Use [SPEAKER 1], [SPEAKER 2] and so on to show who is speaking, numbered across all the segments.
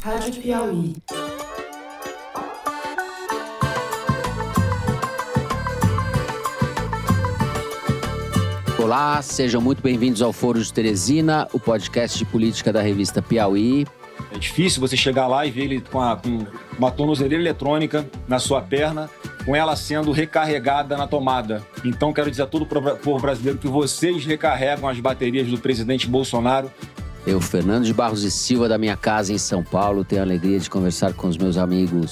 [SPEAKER 1] Rádio Piauí.
[SPEAKER 2] Olá, sejam muito bem-vindos ao Foro de Teresina, o podcast de política da revista Piauí.
[SPEAKER 3] É difícil você chegar lá e ver ele com uma tornozeleira eletrônica na sua perna, com ela sendo recarregada na tomada. Então, quero dizer a todo o povo brasileiro que vocês recarregam as baterias do presidente Bolsonaro.
[SPEAKER 2] Eu, Fernando de Barros e Silva, da minha casa em São Paulo, tenho a alegria de conversar com os meus amigos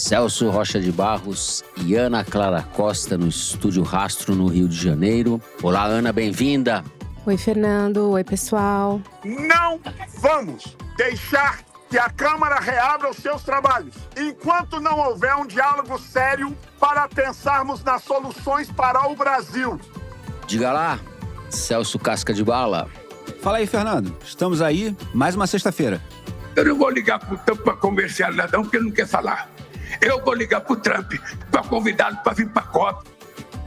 [SPEAKER 2] Celso Rocha de Barros e Ana Clara Costa, no Estúdio Rastro, no Rio de Janeiro. Olá, Ana, bem-vinda.
[SPEAKER 4] Oi, Fernando. Oi, pessoal.
[SPEAKER 5] Não vamos deixar que a Câmara reabra os seus trabalhos enquanto não houver um diálogo sério para pensarmos nas soluções para o Brasil.
[SPEAKER 2] Diga lá, Celso Casca de Bala.
[SPEAKER 6] Fala aí, Fernando. Estamos aí, mais uma sexta-feira.
[SPEAKER 7] Eu não vou ligar pro Trump para conversar nada, porque ele não quer falar. Eu vou ligar pro Trump para convidá-lo para vir para a COP.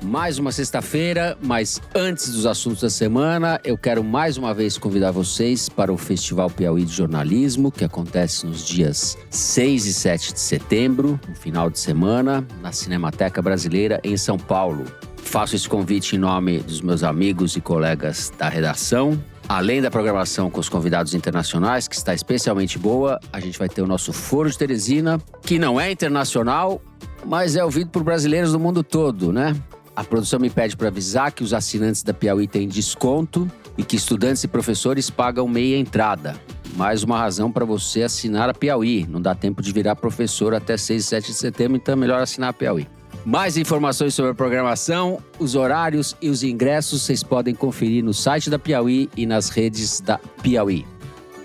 [SPEAKER 2] Mais uma sexta-feira, mas antes dos assuntos da semana, eu quero mais uma vez convidar vocês para o Festival Piauí de Jornalismo, que acontece nos dias 6 e 7 de setembro, no final de semana, na Cinemateca Brasileira, em São Paulo. Faço esse convite em nome dos meus amigos e colegas da redação. Além da programação com os convidados internacionais, que está especialmente boa, a gente vai ter o nosso Foro de Teresina, que não é internacional, mas é ouvido por brasileiros do mundo todo, né? A produção me pede para avisar que os assinantes da Piauí têm desconto e que estudantes e professores pagam meia entrada. Mais uma razão para você assinar a Piauí. Não dá tempo de virar professor até 6 e 7 de setembro, então é melhor assinar a Piauí. Mais informações sobre a programação, os horários e os ingressos vocês podem conferir no site da Piauí e nas redes da Piauí.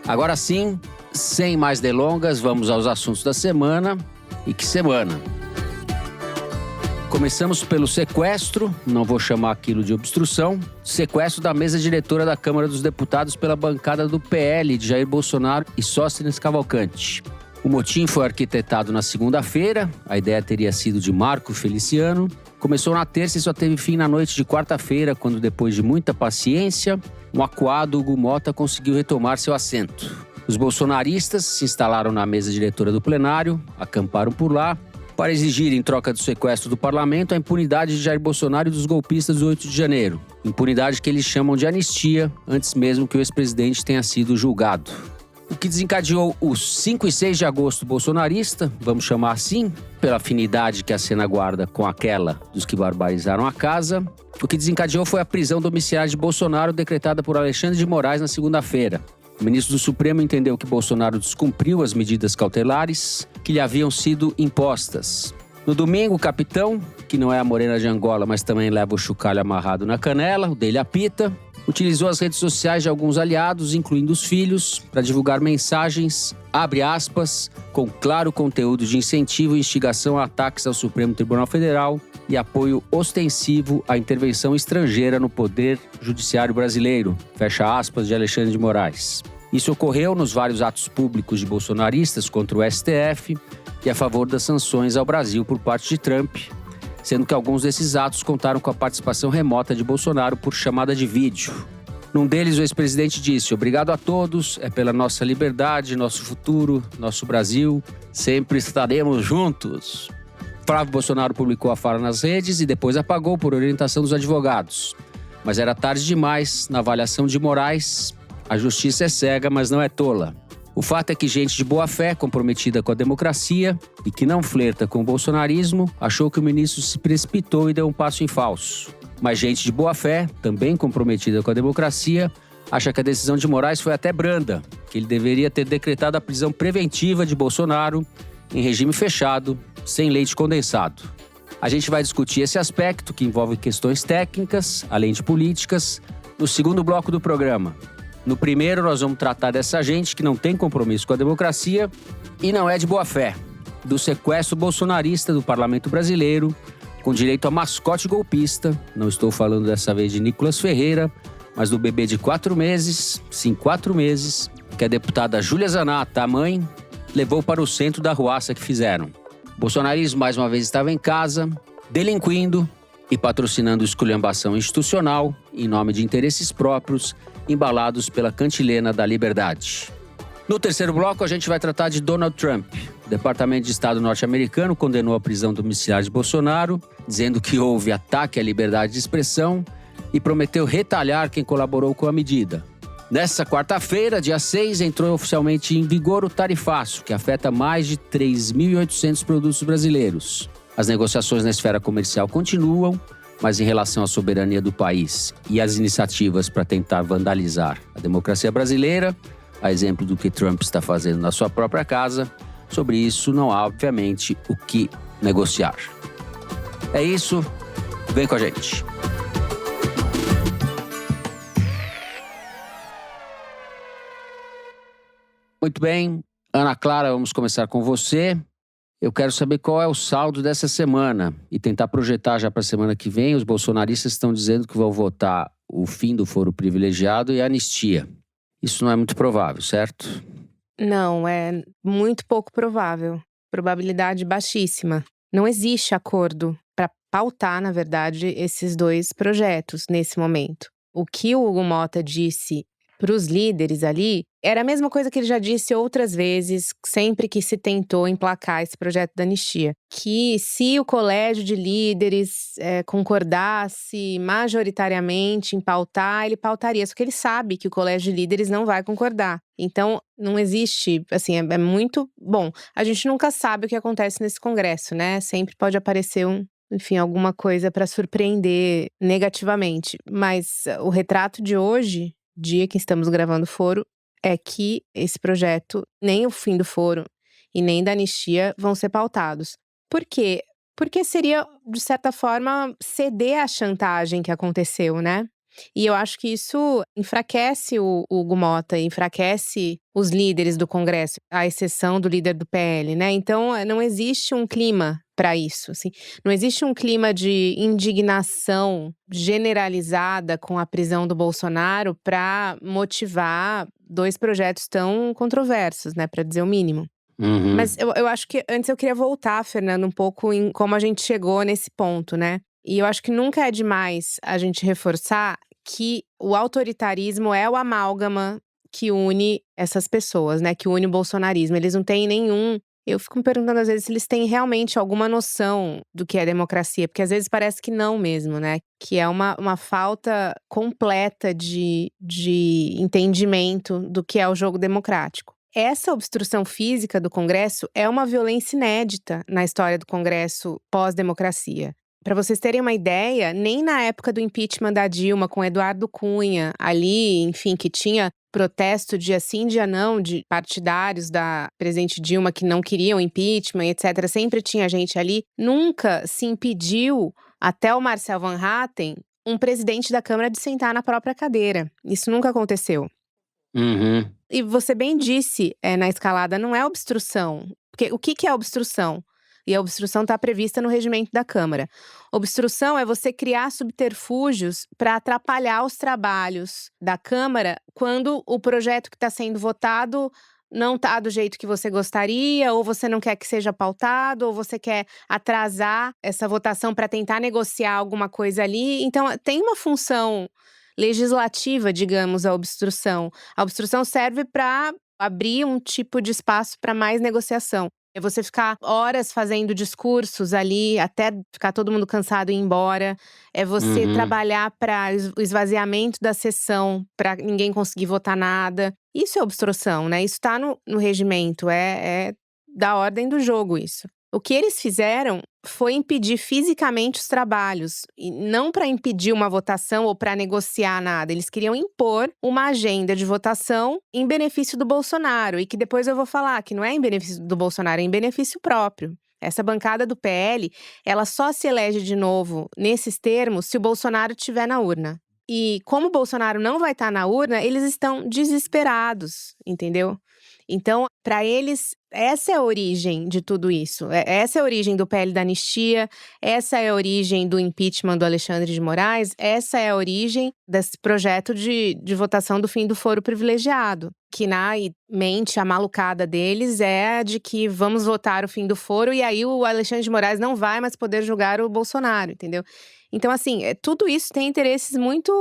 [SPEAKER 2] Agora sim, sem mais delongas, vamos aos assuntos da semana. E que semana! Começamos pelo sequestro, não vou chamar aquilo de obstrução, sequestro da mesa diretora da Câmara dos Deputados pela bancada do PL de Jair Bolsonaro e Sóstenes Cavalcante. O motim foi arquitetado na segunda-feira, a ideia teria sido de Marco Feliciano. Começou na terça e só teve fim na noite de quarta-feira, quando depois de muita paciência, um acuado Hugo Mota conseguiu retomar seu assento. Os bolsonaristas se instalaram na mesa diretora do plenário, acamparam por lá, para exigir, em troca do sequestro do parlamento, a impunidade de Jair Bolsonaro e dos golpistas do 8 de janeiro. Impunidade que eles chamam de anistia, antes mesmo que o ex-presidente tenha sido julgado. O que desencadeou os 5 e 6 de agosto bolsonarista, vamos chamar assim, pela afinidade que a cena guarda com aquela dos que barbarizaram a casa. O que desencadeou foi a prisão domiciliar de Bolsonaro decretada por Alexandre de Moraes na segunda-feira. O ministro do Supremo entendeu que Bolsonaro descumpriu as medidas cautelares que lhe haviam sido impostas. No domingo, o capitão, que não é a morena de Angola, mas também leva o chocalho amarrado na canela, o dele apita, utilizou as redes sociais de alguns aliados, incluindo os filhos, para divulgar mensagens, abre aspas, com claro conteúdo de incentivo e instigação a ataques ao Supremo Tribunal Federal e apoio ostensivo à intervenção estrangeira no poder judiciário brasileiro, fecha aspas, de Alexandre de Moraes. Isso ocorreu nos vários atos públicos de bolsonaristas contra o STF e a favor das sanções ao Brasil por parte de Trump, sendo que alguns desses atos contaram com a participação remota de Bolsonaro por chamada de vídeo. Num deles, o ex-presidente disse: "Obrigado a todos, é pela nossa liberdade, nosso futuro, nosso Brasil, sempre estaremos juntos." Flávio Bolsonaro publicou a fala nas redes e depois apagou por orientação dos advogados. Mas era tarde demais, na avaliação de Moraes, a justiça é cega, mas não é tola. O fato é que gente de boa fé, comprometida com a democracia e que não flerta com o bolsonarismo, achou que o ministro se precipitou e deu um passo em falso. Mas gente de boa fé, também comprometida com a democracia, acha que a decisão de Moraes foi até branda, que ele deveria ter decretado a prisão preventiva de Bolsonaro em regime fechado, sem leite condensado. A gente vai discutir esse aspecto, que envolve questões técnicas, além de políticas, no segundo bloco do programa. No primeiro, nós vamos tratar dessa gente que não tem compromisso com a democracia e não é de boa fé, do sequestro bolsonarista do parlamento brasileiro, com direito a mascote golpista. Não estou falando dessa vez de Nicolas Ferreira, mas do bebê de 4 meses, sim, 4 meses, que a deputada Júlia Zanata, a mãe, levou para o centro da ruaça que fizeram. O bolsonarismo mais uma vez estava em casa, delinquindo e patrocinando esculhambação institucional em nome de interesses próprios, embalados pela cantilena da liberdade. No terceiro bloco, a gente vai tratar de Donald Trump. O Departamento de Estado norte-americano condenou a prisão domiciliar de Bolsonaro, dizendo que houve ataque à liberdade de expressão e prometeu retalhar quem colaborou com a medida. Nessa quarta-feira, dia 6, entrou oficialmente em vigor o tarifaço, que afeta mais de 3.800 produtos brasileiros. As negociações na esfera comercial continuam, mas em relação à soberania do país e às iniciativas para tentar vandalizar a democracia brasileira, a exemplo do que Trump está fazendo na sua própria casa, sobre isso não há, obviamente, o que negociar. É isso, vem com a gente. Muito bem, Ana Clara, vamos começar com você. Eu quero saber qual é o saldo dessa semana e tentar projetar já para a semana que vem. Os bolsonaristas estão dizendo que vão votar o fim do foro privilegiado e a anistia. Isso não é muito provável, certo?
[SPEAKER 4] Não, é muito pouco provável. Probabilidade baixíssima. Não existe acordo para pautar, na verdade, esses dois projetos nesse momento. O que o Hugo Mota disse para os líderes ali era a mesma coisa que ele já disse outras vezes, sempre que se tentou emplacar esse projeto da anistia. Que se o colégio de líderes concordasse majoritariamente em pautar, ele pautaria. Só que ele sabe que o colégio de líderes não vai concordar. Então, não existe, assim, é muito bom. A gente nunca sabe o que acontece nesse congresso, né? Sempre pode aparecer enfim, alguma coisa para surpreender negativamente. Mas o retrato de hoje, dia que estamos gravando o foro, é que esse projeto, nem o fim do foro e nem da anistia vão ser pautados. Por quê? Porque seria, de certa forma, ceder à chantagem que aconteceu, né? E eu acho que isso enfraquece o Hugo Mota, enfraquece os líderes do Congresso, à exceção do líder do PL, né? Então, não existe um clima para isso, assim. Não existe um clima de indignação generalizada com a prisão do Bolsonaro para motivar dois projetos tão controversos, né? Para dizer o mínimo.
[SPEAKER 2] Uhum.
[SPEAKER 4] Mas eu acho que antes eu queria voltar, Fernando, um pouco em como a gente chegou nesse ponto, né? E eu acho que nunca é demais a gente reforçar que o autoritarismo é o amálgama que une essas pessoas, né? Que une o bolsonarismo. Eles não têm nenhum… Eu fico me perguntando às vezes se eles têm realmente alguma noção do que é democracia. Porque às vezes parece que não mesmo, né? Que é uma falta completa de entendimento do que é o jogo democrático. Essa obstrução física do Congresso é uma violência inédita na história do Congresso pós-democracia. Para vocês terem uma ideia, nem na época do impeachment da Dilma, com Eduardo Cunha, ali, enfim, que tinha protesto dia sim, dia não, de partidários da presidente Dilma que não queriam impeachment, etc. Sempre tinha gente ali. Nunca se impediu, até o Marcel Van Hatten, um presidente da Câmara de sentar na própria cadeira. Isso nunca aconteceu.
[SPEAKER 2] Uhum.
[SPEAKER 4] E você bem disse na escalada, não é obstrução. Porque o que é obstrução? E a obstrução está prevista no regimento da Câmara. Obstrução é você criar subterfúgios para atrapalhar os trabalhos da Câmara quando o projeto que está sendo votado não está do jeito que você gostaria, ou você não quer que seja pautado, ou você quer atrasar essa votação para tentar negociar alguma coisa ali. Então, tem uma função legislativa, digamos, a obstrução. A obstrução serve para abrir um tipo de espaço para mais negociação. É você ficar horas fazendo discursos ali, até ficar todo mundo cansado e ir embora. É você trabalhar para o esvaziamento da sessão, para ninguém conseguir votar nada. Isso é obstrução, né? Isso está no regimento, é da ordem do jogo isso. O que eles fizeram foi impedir fisicamente os trabalhos, e não para impedir uma votação ou para negociar nada. Eles queriam impor uma agenda de votação em benefício do Bolsonaro, e que depois eu vou falar que não é em benefício do Bolsonaro, é em benefício próprio. Essa bancada do PL, ela só se elege de novo nesses termos se o Bolsonaro estiver na urna. E como o Bolsonaro não vai estar na urna, eles estão desesperados, entendeu? Então, para eles, essa é a origem de tudo isso. Essa é a origem do PL da anistia, essa é a origem do impeachment do Alexandre de Moraes, essa é a origem desse projeto de votação do fim do foro privilegiado. Que na mente amalucada deles é a de que vamos votar o fim do foro e aí o Alexandre de Moraes não vai mais poder julgar o Bolsonaro, entendeu? Então, assim, tudo isso tem interesses muito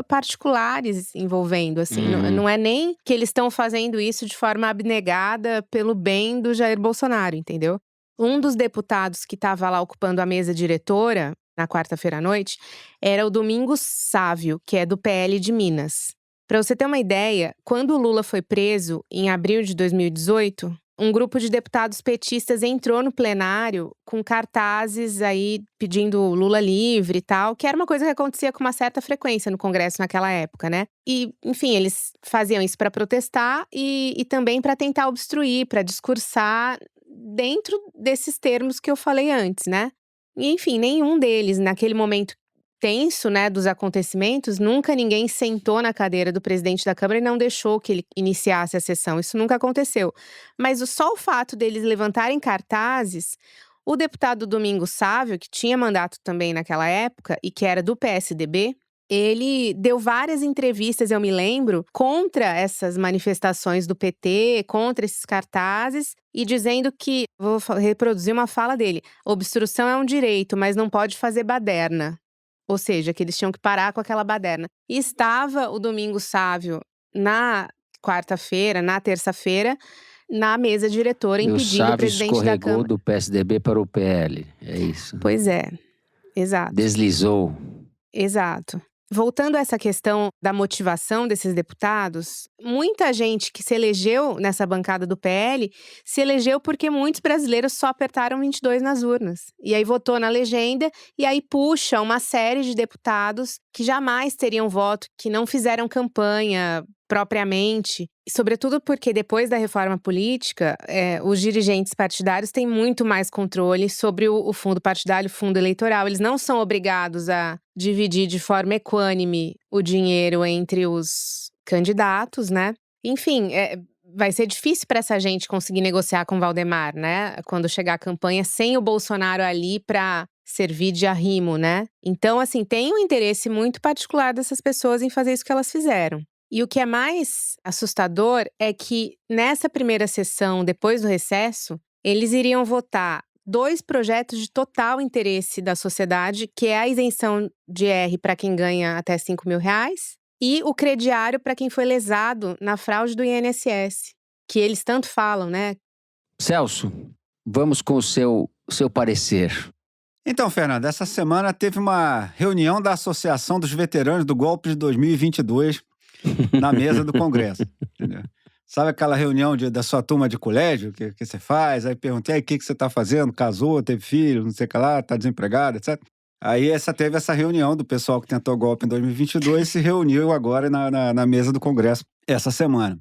[SPEAKER 4] particulares envolvendo, assim. Não é nem que eles estão fazendo isso de forma abnegada pelo bem do Jair Bolsonaro, entendeu? Um dos deputados que estava lá ocupando a mesa diretora, na quarta-feira à noite, era o Domingos Sávio, que é do PL de Minas. Para você ter uma ideia, quando o Lula foi preso, em abril de 2018… um grupo de deputados petistas entrou no plenário com cartazes aí pedindo Lula livre e tal, que era uma coisa que acontecia com uma certa frequência no Congresso naquela época, né? E, enfim, eles faziam isso para protestar e também para tentar obstruir, para discursar dentro desses termos que eu falei antes, né? E, enfim, nenhum deles, naquele momento tenso, né, dos acontecimentos, nunca ninguém sentou na cadeira do presidente da Câmara e não deixou que ele iniciasse a sessão. Isso nunca aconteceu. Mas só o fato deles levantarem cartazes, o deputado Domingos Sávio, que tinha mandato também naquela época e que era do PSDB, ele deu várias entrevistas, eu me lembro, contra essas manifestações do PT, contra esses cartazes, e dizendo que, vou reproduzir uma fala dele, obstrução é um direito, mas não pode fazer baderna. Ou seja, que eles tinham que parar com aquela baderna. E estava o Domingos Sávio na quarta-feira, na terça-feira, na mesa diretora, impedindo o presidente da Câmara.
[SPEAKER 2] O Sávio escorregou do PSDB para o PL, é isso?
[SPEAKER 4] Pois é, exato.
[SPEAKER 2] Deslizou.
[SPEAKER 4] Exato. Voltando a essa questão da motivação desses deputados, muita gente que se elegeu nessa bancada do PL se elegeu porque muitos brasileiros só apertaram 22 nas urnas. E aí votou na legenda e aí puxa uma série de deputados que jamais teriam voto, que não fizeram campanha propriamente. Sobretudo porque depois da reforma política, os dirigentes partidários têm muito mais controle sobre o fundo partidário, o fundo eleitoral. Eles não são obrigados a dividir de forma equânime o dinheiro entre os candidatos, né? Enfim, vai ser difícil para essa gente conseguir negociar com o Valdemar, né? Quando chegar a campanha, sem o Bolsonaro ali para servir de arrimo, né? Então, assim, tem um interesse muito particular dessas pessoas em fazer isso que elas fizeram. E o que é mais assustador é que nessa primeira sessão, depois do recesso, eles iriam votar 2 projetos de total interesse da sociedade, que é a isenção de IR para quem ganha até R$5.000 e o crediário para quem foi lesado na fraude do INSS, que eles tanto falam, né?
[SPEAKER 2] Celso, vamos com o seu parecer.
[SPEAKER 6] Então, Fernando, essa semana teve uma reunião da Associação dos Veteranos do Golpe de 2022 na mesa do Congresso, entendeu? Sabe aquela reunião da sua turma de colégio que você faz? Aí perguntei, aí, o que você tá fazendo? Casou, teve filho, não sei o que lá, tá desempregado, etc. Aí teve essa reunião do pessoal que tentou golpe em 2022 se reuniu agora na mesa do Congresso essa semana.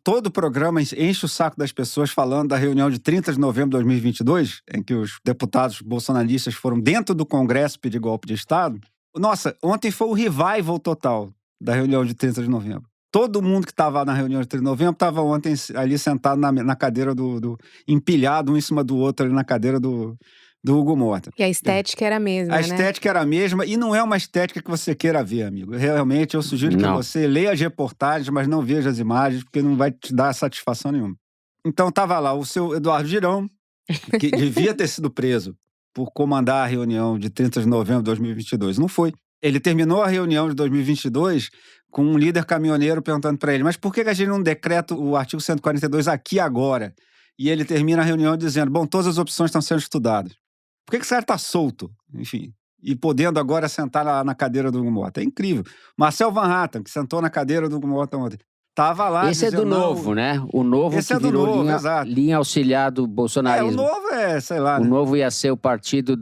[SPEAKER 6] Todo o programa enche o saco das pessoas falando da reunião de 30 de novembro de 2022, em que os deputados bolsonaristas foram dentro do Congresso pedir golpe de Estado. Nossa, ontem foi o revival total da reunião de 30 de novembro. Todo mundo que estava na reunião de 30 de novembro estava ontem ali sentado na cadeira empilhado um em cima do outro ali na cadeira do Hugo Mota.
[SPEAKER 4] E a estética era a mesma,
[SPEAKER 6] A estética era a mesma e não é uma estética que você queira ver, amigo. Realmente, eu sugiro que você leia as reportagens, mas não veja as imagens, porque não vai te dar satisfação nenhuma. Então, estava lá o seu Eduardo Girão, que devia ter sido preso por comandar a reunião de 30 de novembro de 2022. Não foi. Ele terminou a reunião de 2022 com um líder caminhoneiro perguntando para ele, mas por que a gente não decreta o artigo 142 aqui agora? E ele termina a reunião dizendo, bom, todas as opções estão sendo estudadas. Por que esse cara está solto? Enfim, e podendo agora sentar lá na cadeira do Hugo Mota? É incrível. Marcel Van Hatten, que sentou na cadeira do Hugo Mota ontem, estava lá
[SPEAKER 2] Esse
[SPEAKER 6] dizendo,
[SPEAKER 2] é do novo, né? O novo
[SPEAKER 6] esse
[SPEAKER 2] que
[SPEAKER 6] é do
[SPEAKER 2] virou
[SPEAKER 6] novo, exato.
[SPEAKER 2] linha auxiliar do bolsonarismo.
[SPEAKER 6] O novo sei lá.
[SPEAKER 2] O
[SPEAKER 6] né?
[SPEAKER 2] novo ia ser o partido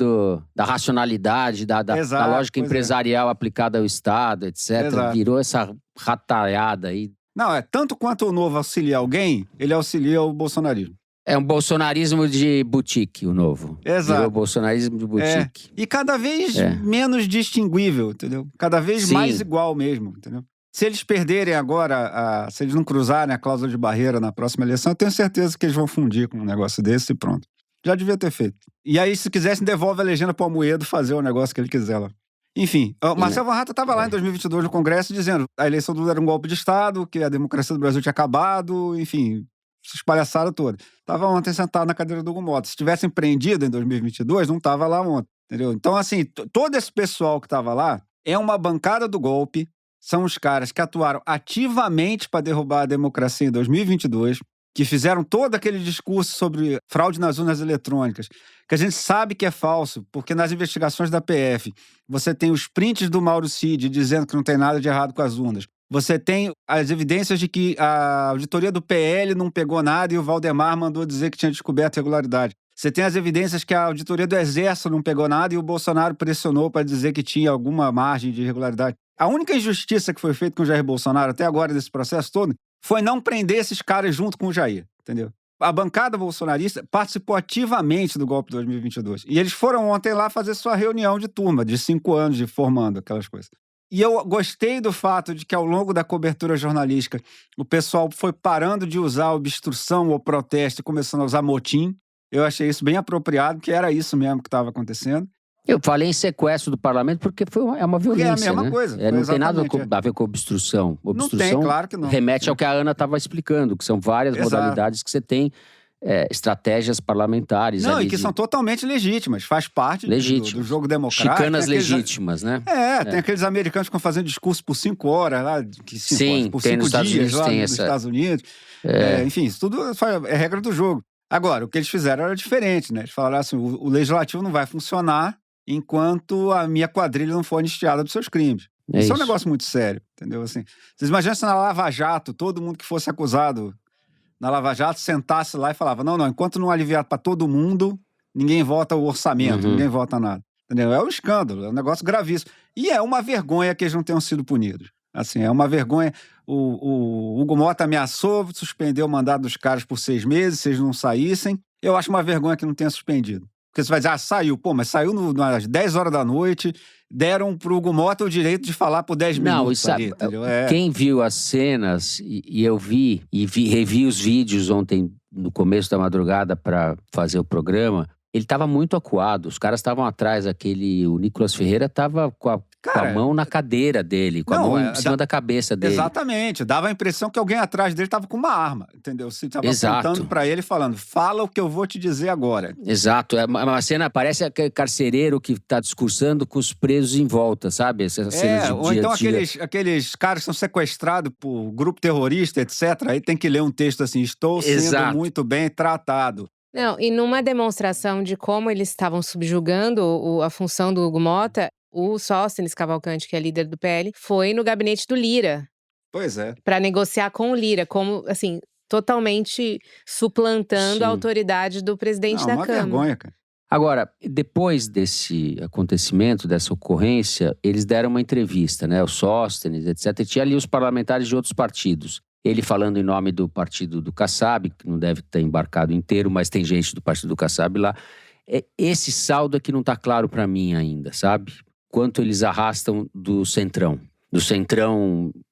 [SPEAKER 2] da racionalidade, da lógica empresarial aplicada ao Estado, etc.
[SPEAKER 6] Exato.
[SPEAKER 2] Virou essa ratalhada aí.
[SPEAKER 6] Não, tanto quanto o novo auxilia alguém, ele auxilia o bolsonarismo.
[SPEAKER 2] É um bolsonarismo de boutique, o novo.
[SPEAKER 6] Exato.
[SPEAKER 2] Virou bolsonarismo de boutique.
[SPEAKER 6] E cada vez menos distinguível, entendeu? Cada vez mais igual mesmo, entendeu? Se eles perderem agora, se eles não cruzarem a cláusula de barreira na próxima eleição, eu tenho certeza que eles vão fundir com um negócio desse e pronto. Já devia ter feito. E aí, se quisessem, devolve a legenda para o Amoedo fazer o negócio que ele quiser lá. Enfim, o Marcelo Van Hatten estava lá em 2022 no Congresso dizendo que a eleição do Lula era um golpe de Estado, que a democracia do Brasil tinha acabado, enfim, essas palhaçadas todas. Estava ontem sentado na cadeira do Hugo Mota. Se tivessem prendido em 2022, não estava lá ontem, entendeu? Então, assim, todo esse pessoal que estava lá é uma bancada do golpe, são os caras que atuaram ativamente para derrubar a democracia em 2022, que fizeram todo aquele discurso sobre fraude nas urnas eletrônicas, que a gente sabe que é falso, porque nas investigações da PF, você tem os prints do Mauro Cid dizendo que não tem nada de errado com as urnas. Você tem as evidências de que a auditoria do PL não pegou nada e o Valdemar mandou dizer que tinha descoberto irregularidade. Você tem as evidências que a auditoria do Exército não pegou nada e o Bolsonaro pressionou para dizer que tinha alguma margem de irregularidade. A única injustiça que foi feita com o Jair Bolsonaro até agora, desse processo todo, foi não prender esses caras junto com o Jair, entendeu? A bancada bolsonarista participou ativamente do golpe de 2022. E eles foram ontem lá fazer sua reunião de turma, de 5 anos, de formando aquelas coisas. E eu gostei do fato de que, ao longo da cobertura jornalística, o pessoal foi parando de usar obstrução ou protesto e começando a usar motim. Eu achei isso bem apropriado, porque era isso mesmo que estava acontecendo.
[SPEAKER 2] Eu falei em sequestro do parlamento porque é uma violência,
[SPEAKER 6] é a mesma
[SPEAKER 2] né?
[SPEAKER 6] coisa.
[SPEAKER 2] Não tem nada a ver com obstrução. Obstrução
[SPEAKER 6] não tem, claro que não.
[SPEAKER 2] Remete ao que a Ana estava explicando, que são várias modalidades que você tem, estratégias parlamentares.
[SPEAKER 6] Não, e que são totalmente legítimas. Faz parte do jogo democrático.
[SPEAKER 2] Chicanas legítimas, né?
[SPEAKER 6] Tem aqueles americanos que ficam fazendo discurso por 5 horas lá, por 5 dias lá nos Estados Unidos. Enfim, isso tudo é regra do jogo. Agora, o que eles fizeram era diferente, né? Eles falaram assim, o legislativo não vai funcionar enquanto a minha quadrilha não for anistiada dos seus crimes. Isso é um negócio muito sério, entendeu? Assim, vocês imaginam se na Lava Jato, todo mundo que fosse acusado na Lava Jato sentasse lá e falava, não, enquanto não aliviar para todo mundo, ninguém vota o orçamento, ninguém vota nada. Entendeu? É um escândalo, é um negócio gravíssimo. E é uma vergonha que eles não tenham sido punidos. Assim, é uma vergonha. O Hugo Mota ameaçou suspender o mandato dos caras por 6 meses, se eles não saíssem. Eu acho uma vergonha que não tenha suspendido. Porque você vai dizer, saiu. Pô, mas saiu às 10 horas da noite, deram pro Hugo Mota o direito de falar por 10 minutos ali, entendeu?
[SPEAKER 2] Quem viu as cenas, e eu revi os vídeos ontem, no começo da madrugada, para fazer o programa, ele estava muito acuado. Os caras estavam atrás, o Nicolas Ferreira estava com a mão na cadeira dele, com a mão em cima da cabeça dele.
[SPEAKER 6] Exatamente. Dava a impressão que alguém atrás dele estava com uma arma, entendeu? Você estava apontando para ele falando, fala o que eu vou te dizer agora.
[SPEAKER 2] Exato. É uma cena, parece aquele carcereiro que está discursando com os presos em volta, sabe? Essas cenas de
[SPEAKER 6] ou então aqueles caras que são sequestrados por grupo terrorista, etc. Aí tem que ler um texto assim, estou sendo muito bem tratado.
[SPEAKER 4] Não, e numa demonstração de como eles estavam subjugando a função do Hugo Mota, o Sóstenes Cavalcante, que é líder do PL, foi no gabinete do Lira.
[SPEAKER 6] Pois é.
[SPEAKER 4] Para negociar com o Lira, como, assim, totalmente suplantando a autoridade do presidente da Câmara.
[SPEAKER 6] Vergonha, cara.
[SPEAKER 2] Agora, depois desse acontecimento, dessa ocorrência, eles deram uma entrevista, né? O Sóstenes, etc. E tinha ali os parlamentares de outros partidos. Ele falando em nome do partido do Kassab, que não deve ter embarcado inteiro, mas tem gente do partido do Kassab lá. Esse saldo é que não está claro para mim ainda, sabe? Quanto eles arrastam do centrão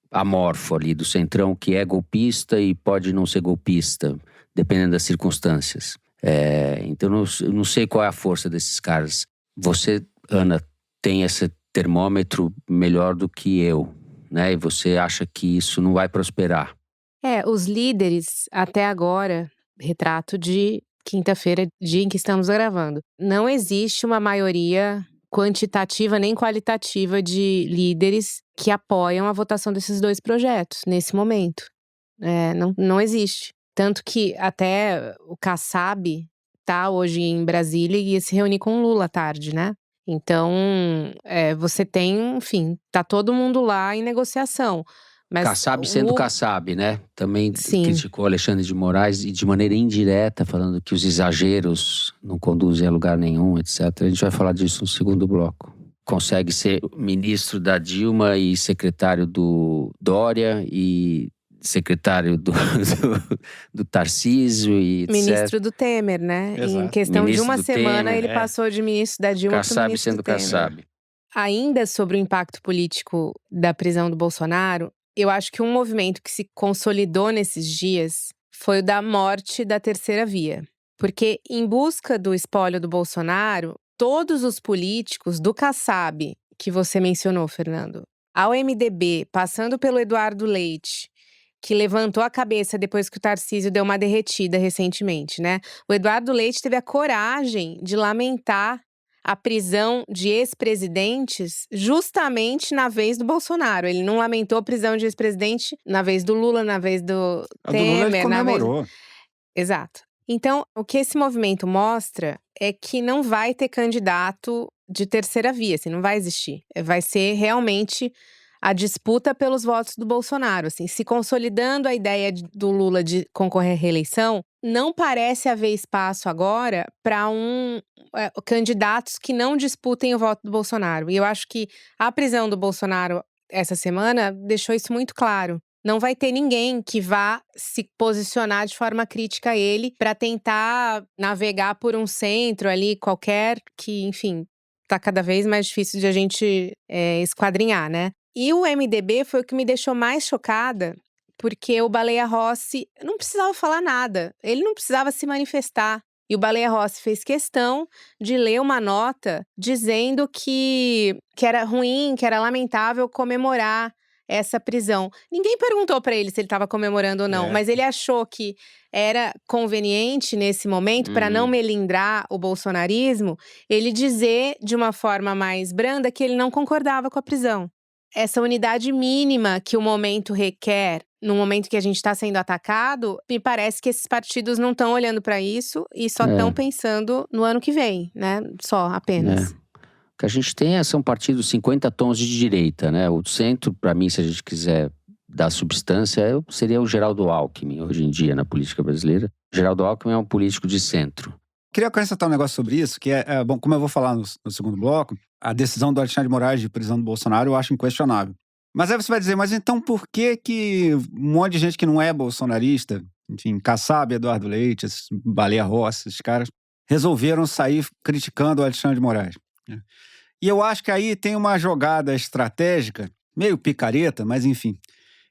[SPEAKER 2] amorfo ali, do centrão que é golpista e pode não ser golpista, dependendo das circunstâncias. Então eu não sei qual é a força desses caras. Você, Ana, tem esse termômetro melhor do que eu, né? E você acha que isso não vai prosperar?
[SPEAKER 4] Os líderes, até agora, retrato de quinta-feira, dia em que estamos gravando, não existe uma maioria quantitativa nem qualitativa de líderes que apoiam a votação desses 2 projetos, nesse momento. Não existe. Tanto que até o Kassab está hoje em Brasília e ia se reunir com o Lula à tarde, né? Então, você tem, enfim, tá todo mundo lá em negociação. Mas
[SPEAKER 2] Kassab sendo Kassab, né? Também criticou Alexandre de Moraes e de maneira indireta, falando que os exageros não conduzem a lugar nenhum, etc. A gente vai falar disso no segundo bloco. Consegue ser ministro da Dilma e secretário do Dória e secretário do Tarcísio e etc.
[SPEAKER 4] Ministro do Temer, né?
[SPEAKER 6] Exato.
[SPEAKER 4] Em questão
[SPEAKER 2] ministro
[SPEAKER 4] de uma semana, ele passou de ministro da Dilma para ministro
[SPEAKER 2] sendo
[SPEAKER 4] do Temer.
[SPEAKER 2] Kassab.
[SPEAKER 4] Ainda sobre o impacto político da prisão do Bolsonaro, Eu acho que um movimento que se consolidou nesses dias foi o da morte da terceira via. Porque, em busca do espólio do Bolsonaro, todos os políticos, do Kassab, que você mencionou, Fernando, ao MDB, passando pelo Eduardo Leite, que levantou a cabeça depois que o Tarcísio deu uma derretida recentemente, né? O Eduardo Leite teve a coragem de lamentar a prisão de ex-presidentes justamente na vez do Bolsonaro. Ele não lamentou a prisão de ex-presidente na vez do Lula, na vez do
[SPEAKER 6] A do Lula ele
[SPEAKER 4] Temer, na vez…
[SPEAKER 6] comemorou.
[SPEAKER 4] Exato. Então, o que esse movimento mostra é que não vai ter candidato de terceira via, assim, não vai existir. Vai ser realmente a disputa pelos votos do Bolsonaro, assim, se consolidando a ideia do Lula de concorrer à reeleição, não parece haver espaço agora para candidatos que não disputem o voto do Bolsonaro. E eu acho que a prisão do Bolsonaro essa semana deixou isso muito claro. Não vai ter ninguém que vá se posicionar de forma crítica a ele para tentar navegar por um centro ali qualquer que, enfim, tá cada vez mais difícil de a gente esquadrinhar, né? E o MDB foi o que me deixou mais chocada, porque o Baleia Rossi não precisava falar nada, ele não precisava se manifestar. E o Baleia Rossi fez questão de ler uma nota dizendo que era ruim, que era lamentável comemorar essa prisão. Ninguém perguntou para ele se ele estava comemorando ou não, mas ele achou que era conveniente nesse momento, para não melindrar o bolsonarismo, ele dizer de uma forma mais branda que ele não concordava com a prisão. Essa unidade mínima que o momento requer, no momento que a gente está sendo atacado, me parece que esses partidos não estão olhando para isso e só estão pensando no ano que vem, né? Só, apenas.
[SPEAKER 2] O que a gente tem são partidos 50 tons de direita, né? O centro, para mim, se a gente quiser dar substância, seria o Geraldo Alckmin, hoje em dia, na política brasileira. Geraldo Alckmin é um político de centro.
[SPEAKER 6] Queria acrescentar um negócio sobre isso, que bom, como eu vou falar no segundo bloco, a decisão do Alexandre de Moraes de prisão do Bolsonaro eu acho inquestionável. Mas aí você vai dizer, mas então por que um monte de gente que não é bolsonarista, enfim, Kassab, Eduardo Leite, Baleia Rossi, esses caras, resolveram sair criticando o Alexandre de Moraes? E eu acho que aí tem uma jogada estratégica, meio picareta, mas enfim,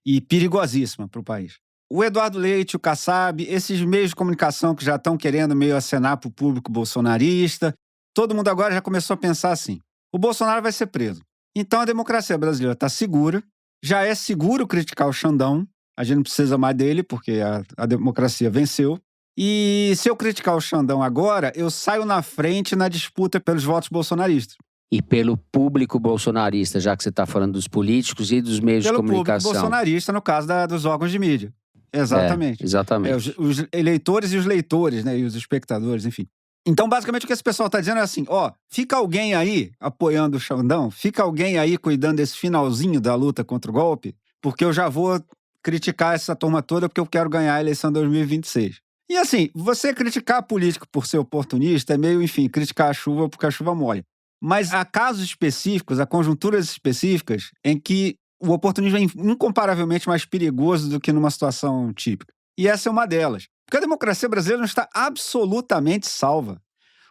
[SPEAKER 6] e perigosíssima para o país. O Eduardo Leite, o Kassab, esses meios de comunicação que já estão querendo meio acenar para o público bolsonarista, todo mundo agora já começou a pensar assim, o Bolsonaro vai ser preso. Então a democracia brasileira está segura, já é seguro criticar o Xandão, a gente não precisa mais dele porque a democracia venceu. E se eu criticar o Xandão agora, eu saio na frente na disputa pelos votos bolsonaristas.
[SPEAKER 2] E pelo público bolsonarista, já que você está falando dos políticos e dos meios de comunicação.
[SPEAKER 6] Pelo público bolsonarista, no caso dos órgãos de mídia. Exatamente.
[SPEAKER 2] Exatamente.
[SPEAKER 6] Os eleitores e os leitores, né? E os espectadores, enfim. Então, basicamente, o que esse pessoal está dizendo é assim, fica alguém aí apoiando o Xandão, fica alguém aí cuidando desse finalzinho da luta contra o golpe, porque eu já vou criticar essa turma toda porque eu quero ganhar a eleição 2026. E assim, você criticar político por ser oportunista é meio, enfim, criticar a chuva porque a chuva molha. Mas há casos específicos, há conjunturas específicas em que o oportunismo é incomparavelmente mais perigoso do que numa situação típica. E essa é uma delas. Porque a democracia brasileira não está absolutamente salva.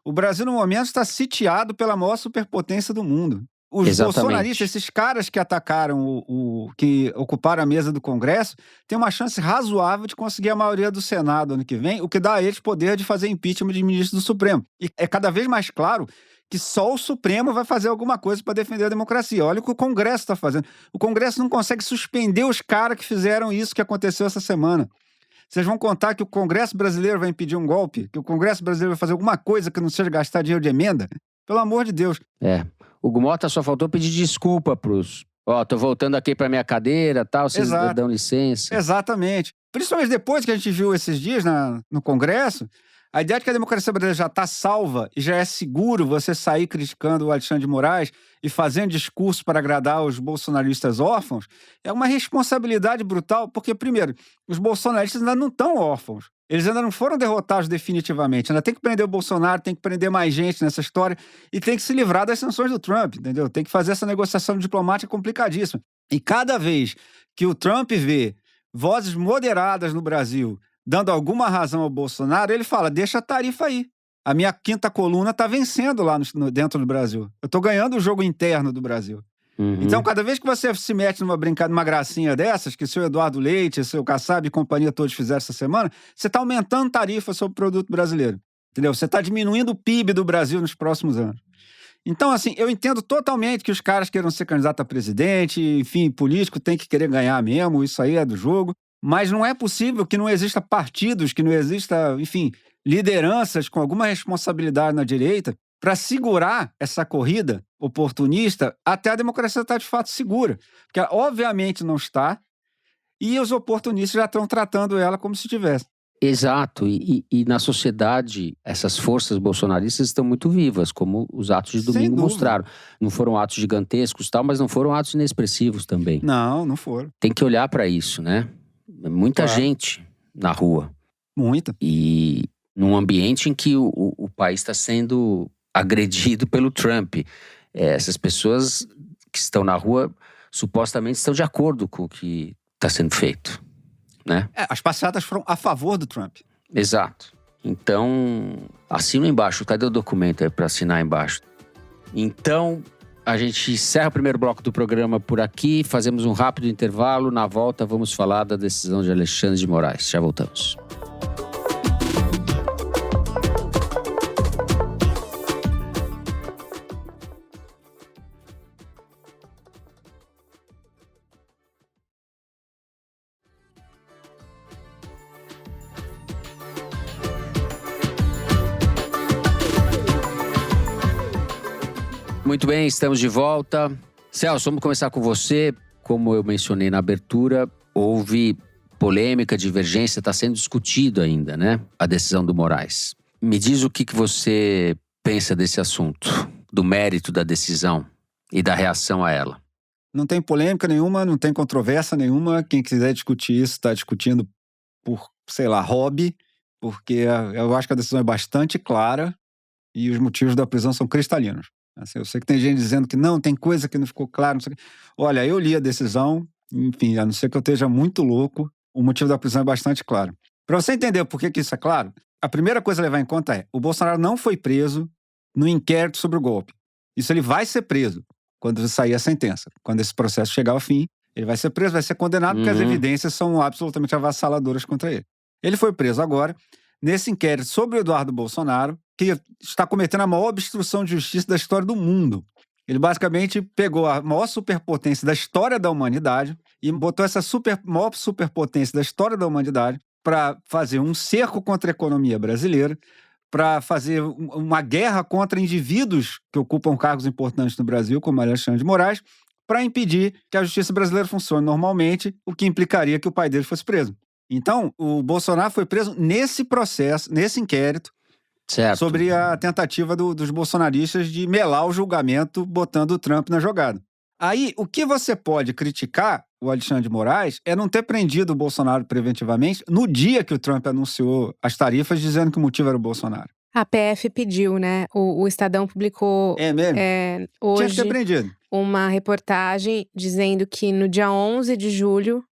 [SPEAKER 6] O Brasil, no momento, está sitiado pela maior superpotência do mundo. Os bolsonaristas, esses caras que atacaram, que ocuparam a mesa do Congresso, têm uma chance razoável de conseguir a maioria do Senado ano que vem, o que dá a eles poder de fazer impeachment de ministro do Supremo. E é cada vez mais claro que só o Supremo vai fazer alguma coisa para defender a democracia. Olha o que o Congresso está fazendo. O Congresso não consegue suspender os caras que fizeram isso que aconteceu essa semana. Vocês vão contar que o Congresso brasileiro vai impedir um golpe? Que o Congresso brasileiro vai fazer alguma coisa que não seja gastar dinheiro de emenda? Pelo amor de Deus.
[SPEAKER 2] O Mota só faltou pedir desculpa pros... tô voltando aqui pra minha cadeira, tal, vocês dão licença.
[SPEAKER 6] Exatamente. Principalmente depois que a gente viu esses dias no Congresso, a ideia de que a democracia brasileira já está salva e já é seguro você sair criticando o Alexandre de Moraes e fazendo discurso para agradar os bolsonaristas órfãos é uma responsabilidade brutal, porque, primeiro, os bolsonaristas ainda não estão órfãos. Eles ainda não foram derrotados definitivamente. Ainda tem que prender o Bolsonaro, tem que prender mais gente nessa história e tem que se livrar das sanções do Trump, entendeu? Tem que fazer essa negociação diplomática complicadíssima. E cada vez que o Trump vê vozes moderadas no Brasil dando alguma razão ao Bolsonaro, ele fala, deixa a tarifa aí. A minha quinta coluna está vencendo lá dentro do Brasil. Eu estou ganhando o jogo interno do Brasil. Então, cada vez que você se mete numa brincadeira, numa gracinha dessas, que o seu Eduardo Leite, o seu Kassab e companhia todos fizeram essa semana, você está aumentando tarifa sobre o produto brasileiro. Entendeu? Você está diminuindo o PIB do Brasil nos próximos anos. Então, assim, eu entendo totalmente que os caras queiram ser candidato a presidente, enfim, político tem que querer ganhar mesmo, isso aí é do jogo. Mas não é possível que não exista partidos, que não exista, enfim, lideranças com alguma responsabilidade na direita para segurar essa corrida oportunista até a democracia estar de fato segura. Porque, obviamente, não está, e os oportunistas já estão tratando ela como se tivesse.
[SPEAKER 2] Exato, e na sociedade, essas forças bolsonaristas estão muito vivas, como os atos de
[SPEAKER 6] Sem
[SPEAKER 2] domingo
[SPEAKER 6] dúvida.
[SPEAKER 2] mostraram. Não foram atos gigantescos, tal, mas não foram atos inexpressivos também.
[SPEAKER 6] Não foram.
[SPEAKER 2] Tem que olhar para isso, né? Muita
[SPEAKER 6] Claro.
[SPEAKER 2] gente na rua.
[SPEAKER 6] Muita.
[SPEAKER 2] E num ambiente em que o país está sendo agredido pelo Trump. Essas pessoas que estão na rua supostamente estão de acordo com o que está sendo feito, né?
[SPEAKER 6] As passeatas foram a favor do Trump.
[SPEAKER 2] Exato. Então, assina embaixo. Cadê o documento aí para assinar embaixo? Então, a gente encerra o primeiro bloco do programa por aqui. Fazemos um rápido intervalo. Na volta, vamos falar da decisão de Alexandre de Moraes. Já voltamos. Muito bem, estamos de volta. Celso, vamos começar com você. Como eu mencionei na abertura, houve polêmica, divergência, está sendo discutido ainda, né? A decisão do Moraes. Me diz o que você pensa desse assunto, do mérito da decisão e da reação a ela.
[SPEAKER 6] Não tem polêmica nenhuma, não tem controvérsia nenhuma. Quem quiser discutir isso está discutindo por, sei lá, hobby, porque eu acho que a decisão é bastante clara e os motivos da prisão são cristalinos. Assim, eu sei que tem gente dizendo que não, tem coisa que não ficou clara, não sei o quê. Olha, eu li a decisão, enfim, a não ser que eu esteja muito louco, o motivo da prisão é bastante claro. Para você entender por que isso é claro, a primeira coisa a levar em conta é: o Bolsonaro não foi preso no inquérito sobre o golpe. Isso ele vai ser preso quando sair a sentença. Quando esse processo chegar ao fim, ele vai ser preso, vai ser condenado, porque as evidências são absolutamente avassaladoras contra ele. Ele foi preso agora, nesse inquérito sobre o Eduardo Bolsonaro, que está cometendo a maior obstrução de justiça da história do mundo. Ele basicamente pegou a maior superpotência da história da humanidade e botou essa maior superpotência da história da humanidade para fazer um cerco contra a economia brasileira, para fazer uma guerra contra indivíduos que ocupam cargos importantes no Brasil, como Alexandre de Moraes, para impedir que a justiça brasileira funcione normalmente, o que implicaria que o pai dele fosse preso. Então, o Bolsonaro foi preso nesse processo, nesse inquérito,
[SPEAKER 2] Certo.
[SPEAKER 6] sobre a tentativa dos bolsonaristas de melar o julgamento botando o Trump na jogada. Aí, o que você pode criticar o Alexandre de Moraes é não ter prendido o Bolsonaro preventivamente no dia que o Trump anunciou as tarifas, dizendo que o motivo era o Bolsonaro.
[SPEAKER 4] A PF pediu, né? O Estadão publicou
[SPEAKER 6] É mesmo? Tinha que
[SPEAKER 4] hoje
[SPEAKER 6] ter prendido.
[SPEAKER 4] uma reportagem dizendo que no dia 11 de julho,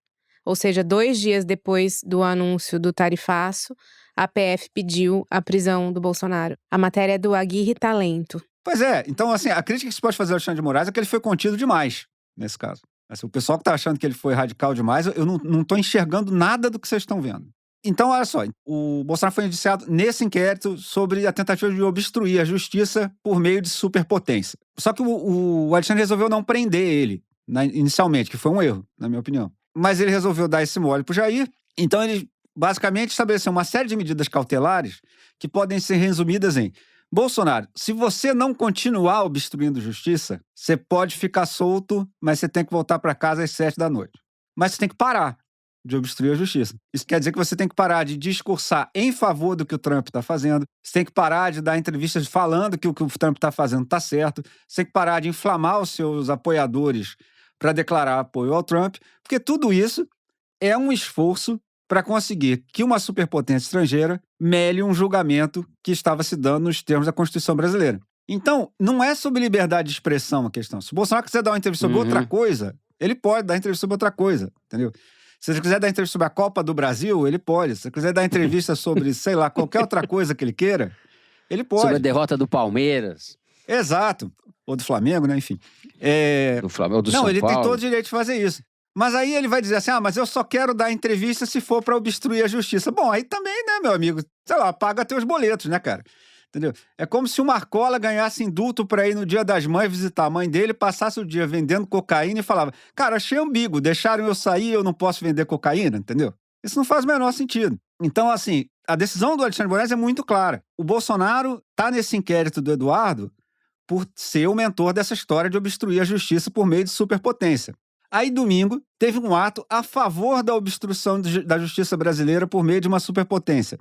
[SPEAKER 4] ou seja, 2 dias depois do anúncio do tarifaço, a PF pediu a prisão do Bolsonaro. A matéria é do Aguirre Talento.
[SPEAKER 6] Pois é, então assim, a crítica que se pode fazer ao Alexandre de Moraes é que ele foi contido demais, nesse caso. Assim, o pessoal que tá achando que ele foi radical demais, eu não tô enxergando nada do que vocês estão vendo. Então, olha só, o Bolsonaro foi indiciado nesse inquérito sobre a tentativa de obstruir a justiça por meio de superpotência. Só que o Alexandre resolveu não prender ele, inicialmente, que foi um erro, na minha opinião. Mas ele resolveu dar esse mole pro Jair, então ele basicamente estabeleceu uma série de medidas cautelares que podem ser resumidas em: Bolsonaro, se você não continuar obstruindo justiça, você pode ficar solto, mas você tem que voltar para casa às 7 da noite. Mas você tem que parar de obstruir a justiça. Isso quer dizer que você tem que parar de discursar em favor do que o Trump está fazendo, você tem que parar de dar entrevistas falando que o que o Trump está fazendo está certo, você tem que parar de inflamar os seus apoiadores para declarar apoio ao Trump, porque tudo isso é um esforço para conseguir que uma superpotência estrangeira mele um julgamento que estava se dando nos termos da Constituição brasileira. Então, não é sobre liberdade de expressão a questão. Se o Bolsonaro quiser dar uma entrevista sobre outra coisa, ele pode dar entrevista sobre outra coisa, entendeu? Se ele quiser dar entrevista sobre a Copa do Brasil, ele pode. Se ele quiser dar entrevista sobre, sei lá, qualquer outra coisa que ele queira, ele pode.
[SPEAKER 2] Sobre a derrota do Palmeiras.
[SPEAKER 6] Exato. ou do Flamengo, né? Enfim.
[SPEAKER 2] Do Flamengo, do
[SPEAKER 6] Não,
[SPEAKER 2] São
[SPEAKER 6] ele
[SPEAKER 2] Paulo.
[SPEAKER 6] tem todo o direito de fazer isso. Mas aí ele vai dizer assim, mas eu só quero dar entrevista se for para obstruir a justiça. Bom, aí também, né, meu amigo? Sei lá, paga teus boletos, né, cara? Entendeu? É como se o Marcola ganhasse indulto para ir no Dia das Mães visitar a mãe dele, passasse o dia vendendo cocaína e falava, cara, achei umbigo, deixaram eu sair, eu não posso vender cocaína, entendeu? Isso não faz o menor sentido. Então, assim, a decisão do Alexandre Moraes é muito clara. O Bolsonaro tá nesse inquérito do Eduardo por ser o mentor dessa história de obstruir a justiça por meio de superpotência. Aí, domingo, teve um ato a favor da obstrução da justiça brasileira por meio de uma superpotência.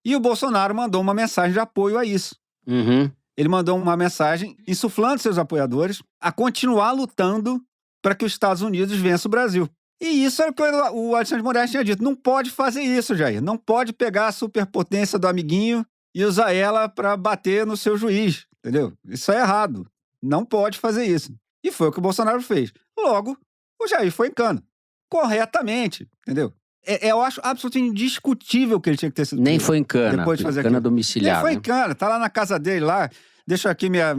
[SPEAKER 6] E o Bolsonaro mandou uma mensagem de apoio a isso.
[SPEAKER 2] Uhum.
[SPEAKER 6] Ele mandou uma mensagem insuflando seus apoiadores a continuar lutando para que os Estados Unidos vençam o Brasil. E isso era o que o Alexandre de Moraes tinha dito. Não pode fazer isso, Jair. Não pode pegar a superpotência do amiguinho e usar ela para bater no seu juiz, entendeu? Isso é errado. Não pode fazer isso. E foi o que o Bolsonaro fez. Logo, o Jair foi em cana. Corretamente, entendeu? Eu acho absolutamente indiscutível que ele tinha que ter sido
[SPEAKER 2] Nem
[SPEAKER 6] preso
[SPEAKER 2] foi em cana.
[SPEAKER 6] depois de fazer
[SPEAKER 2] cana
[SPEAKER 6] aquilo.
[SPEAKER 2] domiciliar.
[SPEAKER 6] Nem foi
[SPEAKER 2] né?
[SPEAKER 6] em cana. Tá lá na casa dele, lá. Deixa aqui minha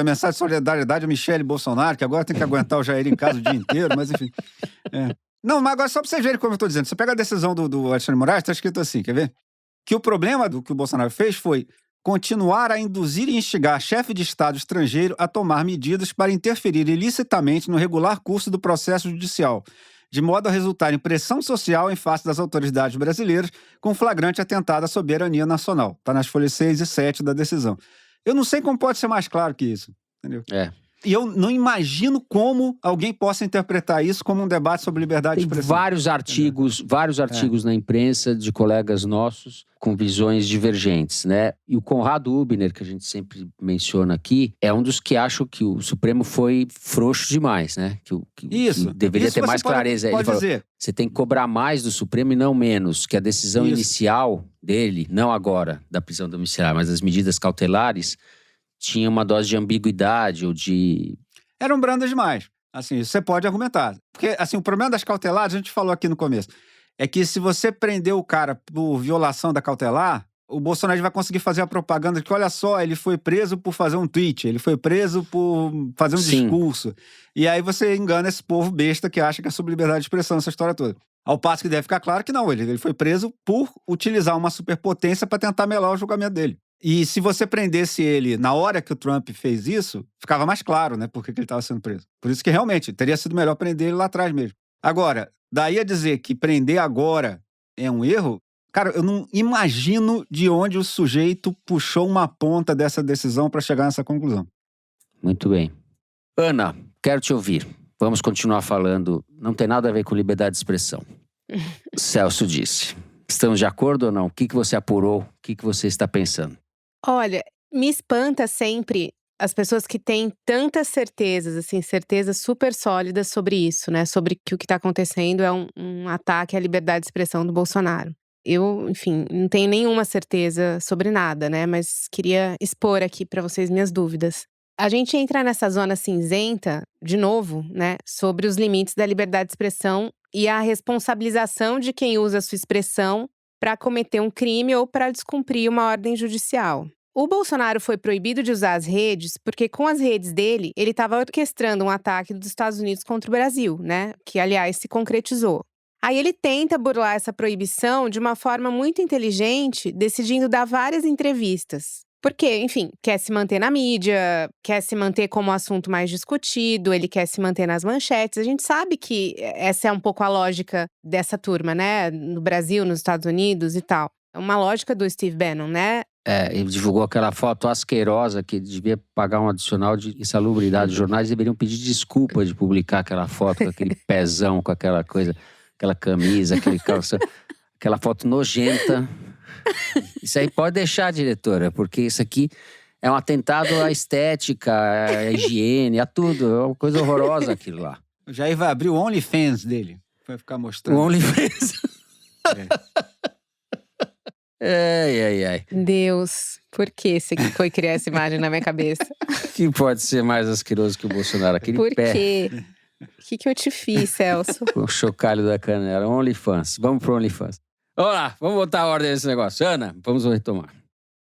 [SPEAKER 6] mensagem de solidariedade a Michele Bolsonaro, que agora tem que aguentar o Jair em casa o dia inteiro, mas enfim. Não, mas agora só pra vocês verem como eu tô dizendo. Você pega a decisão do Alexandre de Moraes, tá escrito assim, quer ver? Que o problema do que o Bolsonaro fez foi continuar a induzir e instigar chefe de Estado estrangeiro a tomar medidas para interferir ilicitamente no regular curso do processo judicial, de modo a resultar em pressão social em face das autoridades brasileiras com flagrante atentado à soberania nacional. Está nas folhas 6 e 7 da decisão. Eu não sei como pode ser mais claro que isso, entendeu? E eu não imagino como alguém possa interpretar isso como um debate sobre liberdade de
[SPEAKER 2] Tem
[SPEAKER 6] expressão.
[SPEAKER 2] vários artigos na imprensa de colegas nossos com visões divergentes, né? E o Conrado Hübner, que a gente sempre menciona aqui, é um dos que acham que o Supremo foi frouxo demais, né? Que deveria ter mais clareza. Ele falou, você tem que cobrar mais do Supremo e não menos, que a decisão inicial dele, não agora da prisão domiciliar, mas das medidas cautelares, tinha uma dose de ambiguidade ou de...
[SPEAKER 6] Eram brandas demais. Assim, você pode argumentar. Porque, assim, o problema das cautelares, a gente falou aqui no começo, é que se você prender o cara por violação da cautelar, o Bolsonaro vai conseguir fazer a propaganda de que, olha só, ele foi preso por fazer um tweet, ele foi preso por fazer um discurso. E aí você engana esse povo besta que acha que é sobre liberdade de expressão, essa história toda. Ao passo que deve ficar claro que não, ele foi preso por utilizar uma superpotência para tentar melar o julgamento dele. E se você prendesse ele na hora que o Trump fez isso, ficava mais claro, né, por que ele estava sendo preso. Por isso que realmente teria sido melhor prender ele lá atrás mesmo. Agora, daí a dizer que prender agora é um erro, cara, eu não imagino de onde o sujeito puxou uma ponta dessa decisão para chegar nessa conclusão.
[SPEAKER 2] Muito bem. Ana, quero te ouvir. Vamos continuar falando. Não tem nada a ver com liberdade de expressão. Celso disse. Estamos de acordo ou não? O que você apurou? O que você está pensando?
[SPEAKER 4] Olha, me espanta sempre as pessoas que têm tantas certezas, assim, certezas super sólidas sobre isso, né? Sobre que o que está acontecendo é um ataque à liberdade de expressão do Bolsonaro. Eu, enfim, não tenho nenhuma certeza sobre nada, né? Mas queria expor aqui para vocês minhas dúvidas. A gente entra nessa zona cinzenta, de novo, né? Sobre os limites da liberdade de expressão e a responsabilização de quem usa a sua expressão para cometer um crime ou para descumprir uma ordem judicial. O Bolsonaro foi proibido de usar as redes porque, com as redes dele, ele estava orquestrando um ataque dos Estados Unidos contra o Brasil, né? Que, aliás, se concretizou. Aí ele tenta burlar essa proibição de uma forma muito inteligente, decidindo dar várias entrevistas. Porque, enfim, quer se manter na mídia, quer se manter como assunto mais discutido, ele quer se manter nas manchetes. A gente sabe que essa é um pouco a lógica dessa turma, né? No Brasil, nos Estados Unidos e tal. É uma lógica do Steve Bannon, né?
[SPEAKER 2] Ele divulgou aquela foto asquerosa que devia pagar um adicional de insalubridade. Os jornais deveriam pedir desculpa de publicar aquela foto com aquele pezão, com aquela coisa, aquela camisa, aquele calça, aquela foto nojenta. Isso aí pode deixar, diretora, porque isso aqui é um atentado à estética, à higiene, a tudo. É uma coisa horrorosa aquilo lá.
[SPEAKER 6] O Jair vai abrir o OnlyFans dele. Vai ficar mostrando.
[SPEAKER 2] O OnlyFans. Ai.
[SPEAKER 4] Deus, por que você foi criar essa imagem na minha cabeça?
[SPEAKER 2] Que pode ser mais asqueroso que o Bolsonaro. Aquele
[SPEAKER 4] por
[SPEAKER 2] pé.
[SPEAKER 4] quê? O que eu te fiz, Celso?
[SPEAKER 2] O chocalho da canela. OnlyFans. Vamos pro OnlyFans. Vamos lá, vamos botar a ordem nesse negócio. Ana, vamos retomar.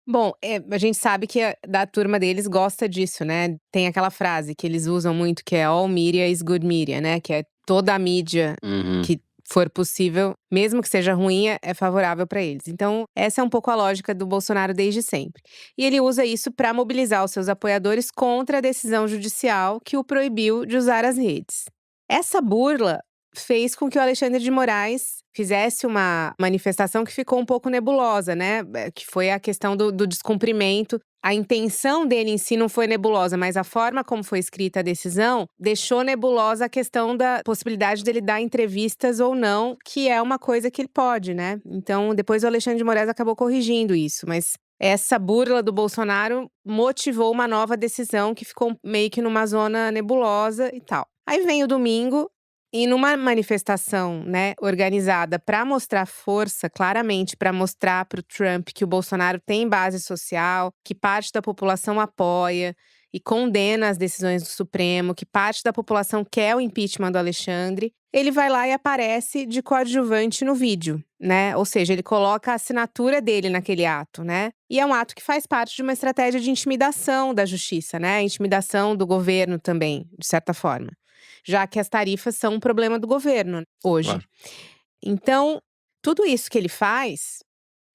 [SPEAKER 4] Bom, a gente sabe que da turma deles gosta disso, né? Tem aquela frase que eles usam muito, que é all media is good media, né? Que é toda a mídia que for possível, mesmo que seja ruim, é favorável para eles. Então, essa é um pouco a lógica do Bolsonaro desde sempre. E ele usa isso para mobilizar os seus apoiadores contra a decisão judicial que o proibiu de usar as redes. Essa burla fez com que o Alexandre de Moraes fizesse uma manifestação que ficou um pouco nebulosa, né? Que foi a questão do descumprimento. A intenção dele em si não foi nebulosa, mas a forma como foi escrita a decisão deixou nebulosa a questão da possibilidade dele dar entrevistas ou não, que é uma coisa que ele pode, né? Então, depois o Alexandre de Moraes acabou corrigindo isso, mas essa burla do Bolsonaro motivou uma nova decisão que ficou meio que numa zona nebulosa e tal. Aí vem o domingo. E numa manifestação, né, organizada para mostrar força, claramente para mostrar para o Trump que o Bolsonaro tem base social, que parte da população apoia e condena as decisões do Supremo, que parte da população quer o impeachment do Alexandre, ele vai lá e aparece de coadjuvante no vídeo, né? Ou seja, ele coloca a assinatura dele naquele ato, né? E é um ato que faz parte de uma estratégia de intimidação da justiça, né? Intimidação do governo também, de certa forma. Já que as tarifas são um problema do governo hoje.
[SPEAKER 6] Claro.
[SPEAKER 4] Então, tudo isso que ele faz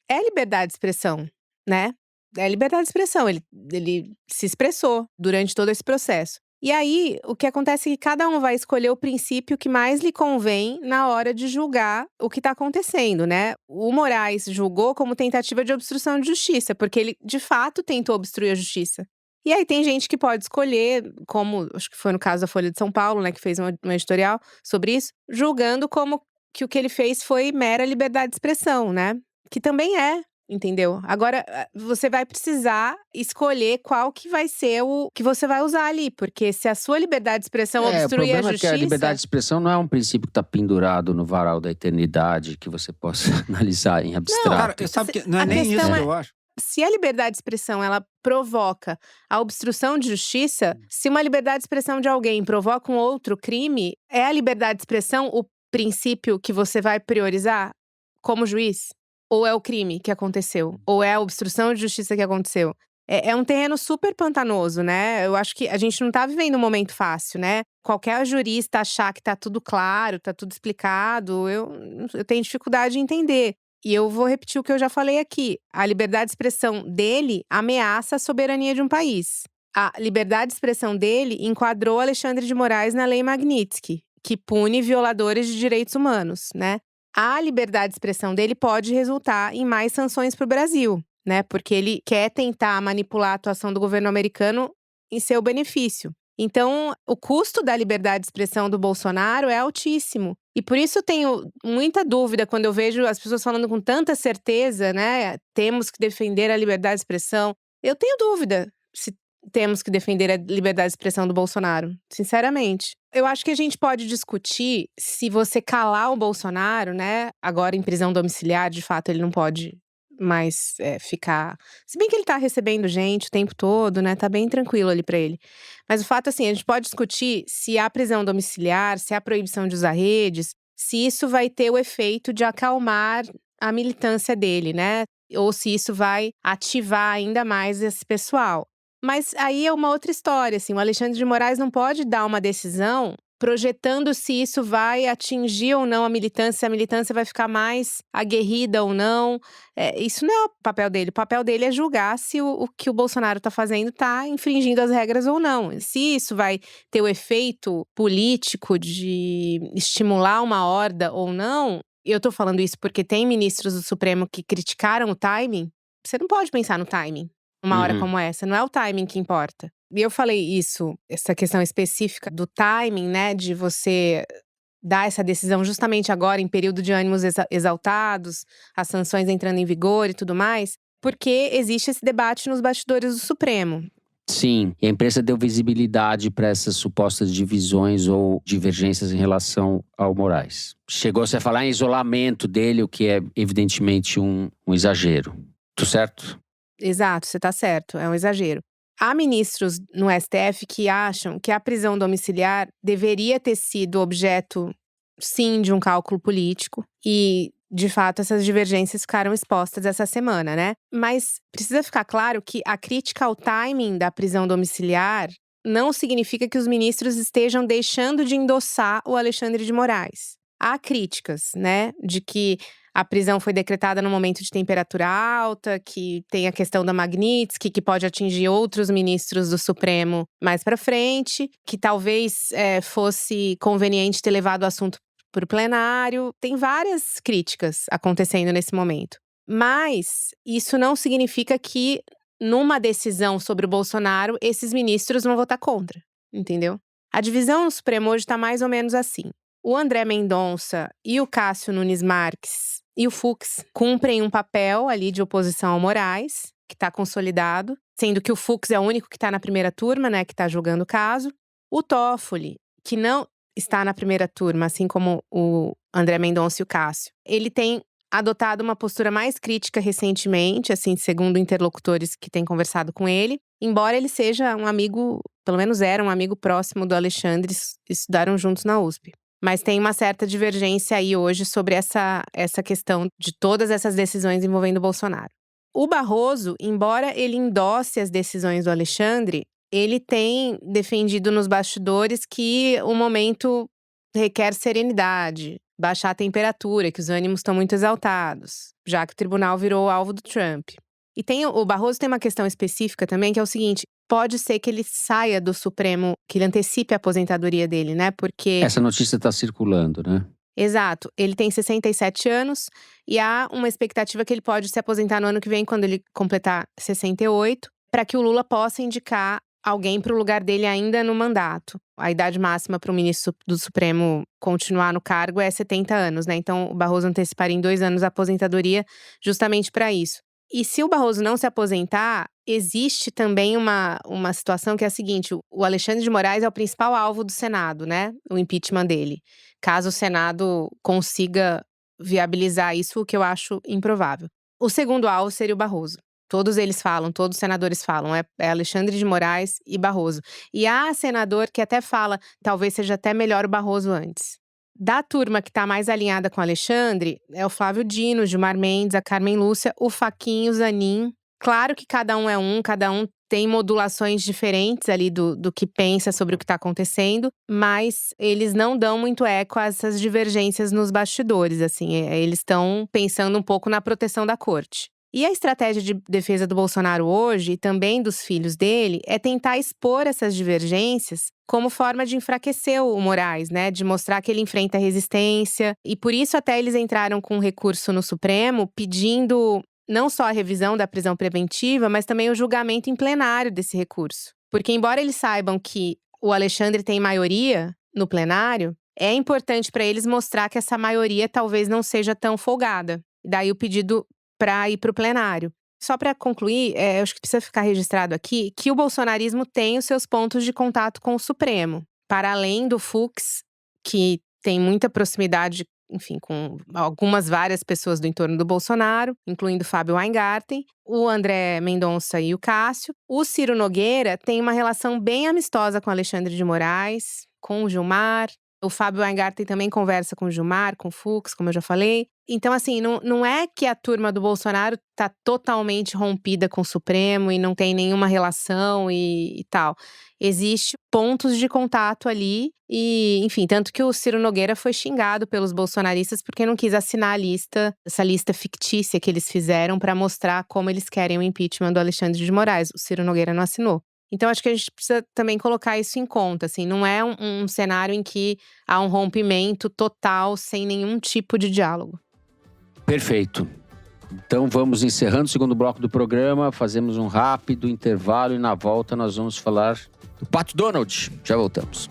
[SPEAKER 4] é liberdade de expressão, né? É liberdade de expressão. Ele se expressou durante todo esse processo. E aí, o que acontece é que cada um vai escolher o princípio que mais lhe convém na hora de julgar o que está acontecendo, né? O Moraes julgou como tentativa de obstrução de justiça, porque ele, de fato, tentou obstruir a justiça. E aí tem gente que pode escolher, como acho que foi no caso da Folha de São Paulo, né, que fez um editorial sobre isso, julgando como que o que ele fez foi mera liberdade de expressão, né? Que também é, entendeu? Agora, você vai precisar escolher qual que vai ser o que você vai usar ali, porque se a sua liberdade de expressão
[SPEAKER 2] O
[SPEAKER 4] obstruir
[SPEAKER 2] problema
[SPEAKER 4] a
[SPEAKER 2] é que a
[SPEAKER 4] justiça…
[SPEAKER 2] liberdade de expressão não é um princípio que está pendurado no varal da eternidade, que você possa analisar em abstrato.
[SPEAKER 6] Cara, sabe que não é
[SPEAKER 4] A
[SPEAKER 6] nem isso
[SPEAKER 4] questão
[SPEAKER 6] que
[SPEAKER 4] é…
[SPEAKER 6] eu acho.
[SPEAKER 4] Se a liberdade de expressão, ela provoca a obstrução de justiça, se uma liberdade de expressão de alguém provoca um outro crime, é a liberdade de expressão o princípio que você vai priorizar como juiz? Ou é o crime que aconteceu? Ou é a obstrução de justiça que aconteceu? É um terreno super pantanoso, né? Eu acho que a gente não tá vivendo um momento fácil, né? Qualquer jurista achar que tá tudo claro, tá tudo explicado, eu tenho dificuldade de entender. E eu vou repetir o que eu já falei aqui. A liberdade de expressão dele ameaça a soberania de um país. A liberdade de expressão dele enquadrou Alexandre de Moraes na Lei Magnitsky, que pune violadores de direitos humanos, né? A liberdade de expressão dele pode resultar em mais sanções para o Brasil, né? Porque ele quer tentar manipular a atuação do governo americano em seu benefício. Então, o custo da liberdade de expressão do Bolsonaro é altíssimo. E por isso eu tenho muita dúvida quando eu vejo as pessoas falando com tanta certeza, né? Temos que defender a liberdade de expressão. Eu tenho dúvida se temos que defender a liberdade de expressão do Bolsonaro, sinceramente. Eu acho que a gente pode discutir se você calar o Bolsonaro, né? Agora em prisão domiciliar, de fato, ele não pode mais ficar… Se bem que ele tá recebendo gente o tempo todo, né? Tá bem tranquilo ali pra ele. Mas o fato, assim, a gente pode discutir se a prisão domiciliar, se a proibição de usar redes, se isso vai ter o efeito de acalmar a militância dele, né? Ou se isso vai ativar ainda mais esse pessoal. Mas aí é uma outra história, assim. O Alexandre de Moraes não pode dar uma decisão projetando se isso vai atingir ou não a militância vai ficar mais aguerrida ou não. Isso não é o papel dele. O papel dele é julgar se o que o Bolsonaro está fazendo está infringindo as regras ou não. Se isso vai ter o efeito político de estimular uma horda ou não, eu tô falando isso porque tem ministros do Supremo que criticaram o timing. Você não pode pensar no timing numa hora como essa. Não é o timing que importa. E eu falei isso, essa questão específica do timing, né, de você dar essa decisão justamente agora, em período de ânimos exaltados, as sanções entrando em vigor e tudo mais, porque existe esse debate nos bastidores do Supremo.
[SPEAKER 2] Sim, e a imprensa deu visibilidade para essas supostas divisões ou divergências em relação ao Moraes. Chegou-se a falar em isolamento dele, o que é evidentemente um exagero. Tô certo?
[SPEAKER 4] Exato, você tá certo, é um exagero. Há ministros no STF que acham que a prisão domiciliar deveria ter sido objeto, sim, de um cálculo político e de fato, essas divergências ficaram expostas essa semana, né? Mas precisa ficar claro que a crítica ao timing da prisão domiciliar não significa que os ministros estejam deixando de endossar o Alexandre de Moraes. Há críticas, né, de que a prisão foi decretada num momento de temperatura alta, que tem a questão da Magnitsky, que pode atingir outros ministros do Supremo mais para frente, que talvez fosse conveniente ter levado o assunto para o plenário. Tem várias críticas acontecendo nesse momento. Mas isso não significa que, numa decisão sobre o Bolsonaro, esses ministros vão votar contra, entendeu? A divisão no Supremo hoje está mais ou menos assim. O André Mendonça e o Cássio Nunes Marques e o Fux cumprem um papel ali de oposição ao Moraes, que está consolidado, sendo que o Fux é o único que está na primeira turma, né, que está julgando o caso. O Toffoli, que não está na primeira turma, assim como o André Mendonça e o Cássio, ele tem adotado uma postura mais crítica recentemente, assim, segundo interlocutores que têm conversado com ele, embora ele seja um amigo, pelo menos era um amigo próximo do Alexandre, estudaram juntos na USP. Mas tem uma certa divergência aí hoje sobre essa questão de todas essas decisões envolvendo o Bolsonaro. O Barroso, embora ele endosse as decisões do Alexandre, ele tem defendido nos bastidores que o momento requer serenidade, baixar a temperatura, que os ânimos estão muito exaltados, já que o tribunal virou alvo do Trump. E o Barroso tem uma questão específica também, que é o seguinte: pode ser que ele saia do Supremo, que ele antecipe a aposentadoria dele, né? Porque…
[SPEAKER 2] Essa notícia está circulando, né?
[SPEAKER 4] Exato. Ele tem 67 anos e há uma expectativa que ele pode se aposentar no ano que vem, quando ele completar 68, para que o Lula possa indicar alguém para o lugar dele ainda no mandato. A idade máxima para o ministro do Supremo continuar no cargo é 70 anos, né? Então, o Barroso anteciparia em 2 anos a aposentadoria justamente para isso. E se o Barroso não se aposentar, existe também uma situação que é a seguinte: o Alexandre de Moraes é o principal alvo do Senado, né? O impeachment dele. Caso o Senado consiga viabilizar isso, o que eu acho improvável. O segundo alvo seria o Barroso. Todos eles falam, todos os senadores falam, é Alexandre de Moraes e Barroso. E há senador que até fala, talvez seja até melhor o Barroso antes. Da turma que está mais alinhada com o Alexandre, é o Flávio Dino, o Gilmar Mendes, a Carmen Lúcia, o Fachin, o Zanin. Claro que cada um tem modulações diferentes ali do que pensa sobre o que está acontecendo, mas eles não dão muito eco a essas divergências nos bastidores, assim, eles estão pensando um pouco na proteção da corte. E a estratégia de defesa do Bolsonaro hoje, e também dos filhos dele, é tentar expor essas divergências como forma de enfraquecer o Moraes, né? De mostrar que ele enfrenta resistência. E por isso até eles entraram com um recurso no Supremo pedindo não só a revisão da prisão preventiva, mas também o julgamento em plenário desse recurso. Porque embora eles saibam que o Alexandre tem maioria no plenário, é importante para eles mostrar que essa maioria talvez não seja tão folgada. Daí o pedido para ir para o plenário. Só para concluir, eu acho que precisa ficar registrado aqui que o bolsonarismo tem os seus pontos de contato com o Supremo. Para além do Fux, que tem muita proximidade, enfim, com várias pessoas do entorno do Bolsonaro, incluindo Fábio Weingarten, o André Mendonça e o Cássio. O Ciro Nogueira tem uma relação bem amistosa com Alexandre de Moraes, com o Gilmar. O Fábio Weingarten também conversa com o Gilmar, com o Fux, como eu já falei. Então, assim, não é que a turma do Bolsonaro tá totalmente rompida com o Supremo e não tem nenhuma relação e tal. Existe pontos de contato ali e, enfim, tanto que o Ciro Nogueira foi xingado pelos bolsonaristas porque não quis assinar a lista, essa lista fictícia que eles fizeram para mostrar como eles querem o impeachment do Alexandre de Moraes. O Ciro Nogueira não assinou. Então, acho que a gente precisa também colocar isso em conta, assim, não é um cenário em que há um rompimento total, sem nenhum tipo de diálogo.
[SPEAKER 2] Perfeito. Então vamos encerrando o segundo bloco do programa, fazemos um rápido intervalo e na volta nós vamos falar do Pato Donald. Já voltamos.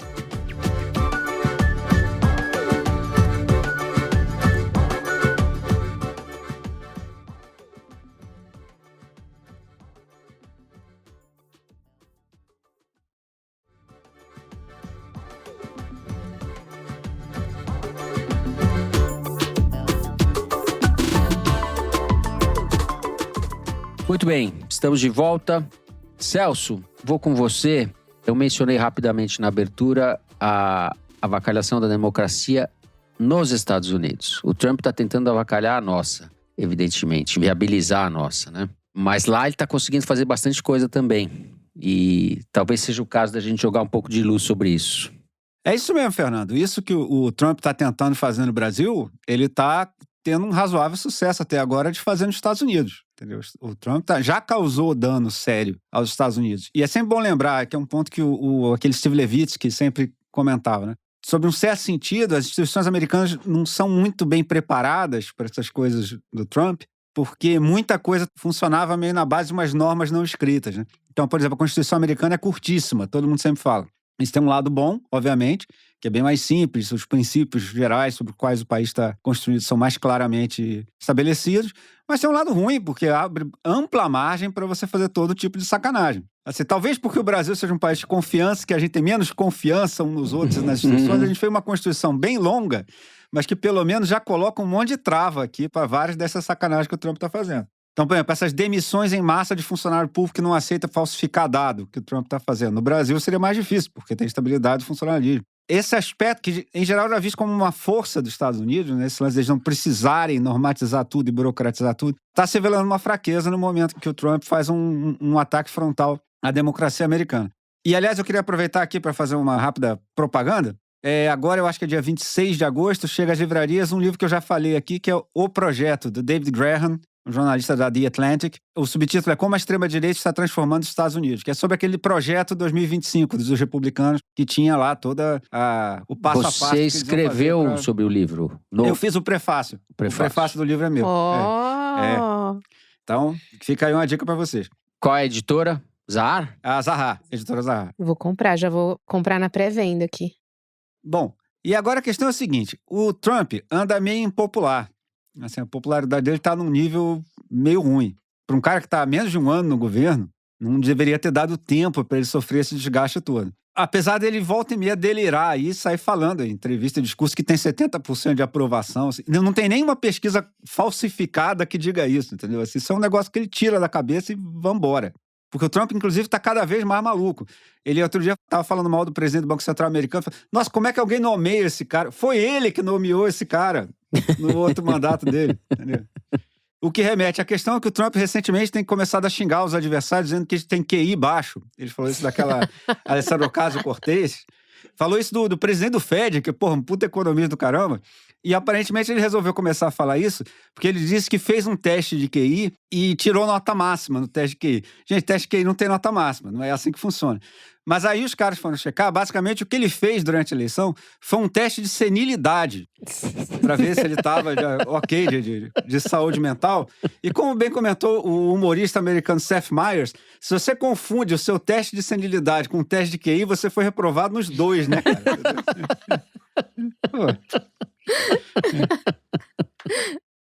[SPEAKER 2] Muito bem, estamos de volta. Celso, vou com você. Eu mencionei rapidamente na abertura a avacalhação da democracia nos Estados Unidos. O Trump está tentando avacalhar a nossa, evidentemente, viabilizar a nossa, né? Mas lá ele está conseguindo fazer bastante coisa também. E talvez seja o caso da gente jogar um pouco de luz sobre isso.
[SPEAKER 6] É isso mesmo, Fernando. Isso que o Trump está tentando fazer no Brasil, ele está tendo um razoável sucesso até agora de fazer nos Estados Unidos. Entendeu? O Trump já causou dano sério aos Estados Unidos. E é sempre bom lembrar que é um ponto que aquele Steve Levitsky sempre comentava, né? Sob um certo sentido, as instituições americanas não são muito bem preparadas para essas coisas do Trump, porque muita coisa funcionava meio na base de umas normas não escritas, né? Então, por exemplo, a Constituição americana é curtíssima, todo mundo sempre fala. Isso tem um lado bom, obviamente, que é bem mais simples, os princípios gerais sobre os quais o país está construído são mais claramente estabelecidos, mas tem um lado ruim, porque abre ampla margem para você fazer todo tipo de sacanagem. Assim, talvez porque o Brasil seja um país de confiança, que a gente tem menos confiança uns nos outros e nas instituições, a gente fez uma Constituição bem longa, mas que pelo menos já coloca um monte de trava aqui para várias dessas sacanagens que o Trump está fazendo. Então, por exemplo, essas demissões em massa de funcionário público que não aceita falsificar dado que o Trump está fazendo. No Brasil seria mais difícil, porque tem estabilidade do funcionalismo. Esse aspecto, que em geral já é visto como uma força dos Estados Unidos, né? Esse lance de eles não precisarem normatizar tudo e burocratizar tudo, está se revelando uma fraqueza no momento que o Trump faz um ataque frontal à democracia americana. E, aliás, eu queria aproveitar aqui para fazer uma rápida propaganda. Agora, eu acho que é dia 26 de agosto, chega às livrarias um livro que eu já falei aqui, que é O Projeto, do David Graham, um jornalista da The Atlantic. O subtítulo é Como a Extrema-Direita está transformando os Estados Unidos, que é sobre aquele projeto 2025 dos republicanos, que tinha lá toda o passo a passo.
[SPEAKER 2] Você escreveu sobre o livro?
[SPEAKER 6] Eu fiz o prefácio. O prefácio do livro é meu. Então, fica aí uma dica para vocês.
[SPEAKER 2] Qual é a editora? Zahar?
[SPEAKER 6] A Zahar, editora Zahar.
[SPEAKER 4] Vou comprar, já vou comprar na pré-venda aqui.
[SPEAKER 6] Bom, e agora a questão é a seguinte, o Trump anda meio impopular. Assim, a popularidade dele está num nível meio ruim. Para um cara que está há menos de um ano no governo, não deveria ter dado tempo para ele sofrer esse desgaste todo. Apesar dele volta e meia delirar e sair falando em entrevista e discurso que tem 70% de aprovação. Assim, não tem nenhuma pesquisa falsificada que diga isso, entendeu? Assim, isso é um negócio que ele tira da cabeça e vambora. Porque o Trump, inclusive, está cada vez mais maluco. Ele, outro dia, estava falando mal do presidente do Banco Central americano. Falou, nossa, como é que alguém nomeia esse cara? Foi ele que nomeou esse cara no outro mandato dele. Entendeu? O que remete à questão é que o Trump, recentemente, tem começado a xingar os adversários, dizendo que tem QI baixo. Ele falou isso daquela Alessandro Ocasio-Cortez. Falou isso do presidente do Fed, que, porra, um puta economista do caramba. E, aparentemente, ele resolveu começar a falar isso porque ele disse que fez um teste de QI e tirou nota máxima no teste de QI. Gente, teste de QI não tem nota máxima, não é assim que funciona. Mas aí os caras foram checar, basicamente o que ele fez durante a eleição foi um teste de senilidade, para ver se ele estava ok de saúde mental. E como bem comentou o humorista americano Seth Meyers, se você confunde o seu teste de senilidade com o teste de QI, você foi reprovado nos dois, né, cara?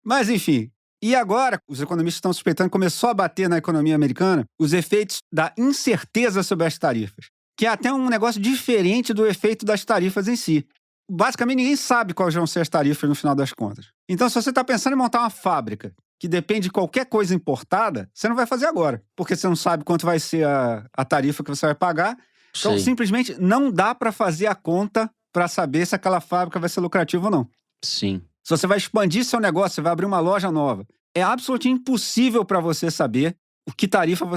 [SPEAKER 6] Mas, enfim... E agora, os economistas estão suspeitando que começou a bater na economia americana os efeitos da incerteza sobre as tarifas, que é até um negócio diferente do efeito das tarifas em si. Basicamente, ninguém sabe quais vão ser as tarifas no final das contas. Então, se você está pensando em montar uma fábrica que depende de qualquer coisa importada, você não vai fazer agora, porque você não sabe quanto vai ser a tarifa que você vai pagar. Então, simplesmente não dá para fazer a conta para saber se aquela fábrica vai ser lucrativa ou não.
[SPEAKER 2] Sim.
[SPEAKER 6] Se você vai expandir seu negócio, você vai abrir uma loja nova, é absolutamente impossível para você saber o que tarifa, o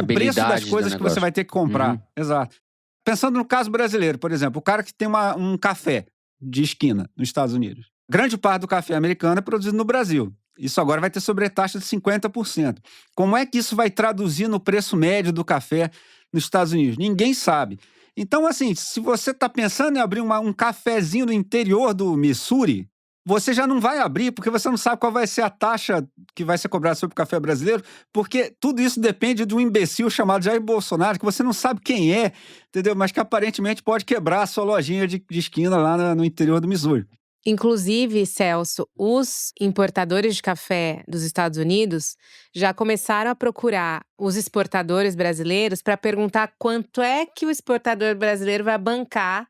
[SPEAKER 6] preço das coisas que você vai ter que comprar. Exato. Pensando no caso brasileiro, por exemplo, o cara que tem um café de esquina nos Estados Unidos. Grande parte do café americano é produzido no Brasil. Isso agora vai ter sobretaxa de 50%. Como é que isso vai traduzir no preço médio do café nos Estados Unidos? Ninguém sabe. Então, assim, se você está pensando em abrir um cafezinho no interior do Missouri, você já não vai abrir, porque você não sabe qual vai ser a taxa que vai ser cobrada sobre o café brasileiro, porque tudo isso depende de um imbecil chamado Jair Bolsonaro, que você não sabe quem é, entendeu? Mas que aparentemente pode quebrar a sua lojinha de esquina lá no interior do Missouri.
[SPEAKER 4] Inclusive, Celso, os importadores de café dos Estados Unidos já começaram a procurar os exportadores brasileiros para perguntar quanto é que o exportador brasileiro vai bancar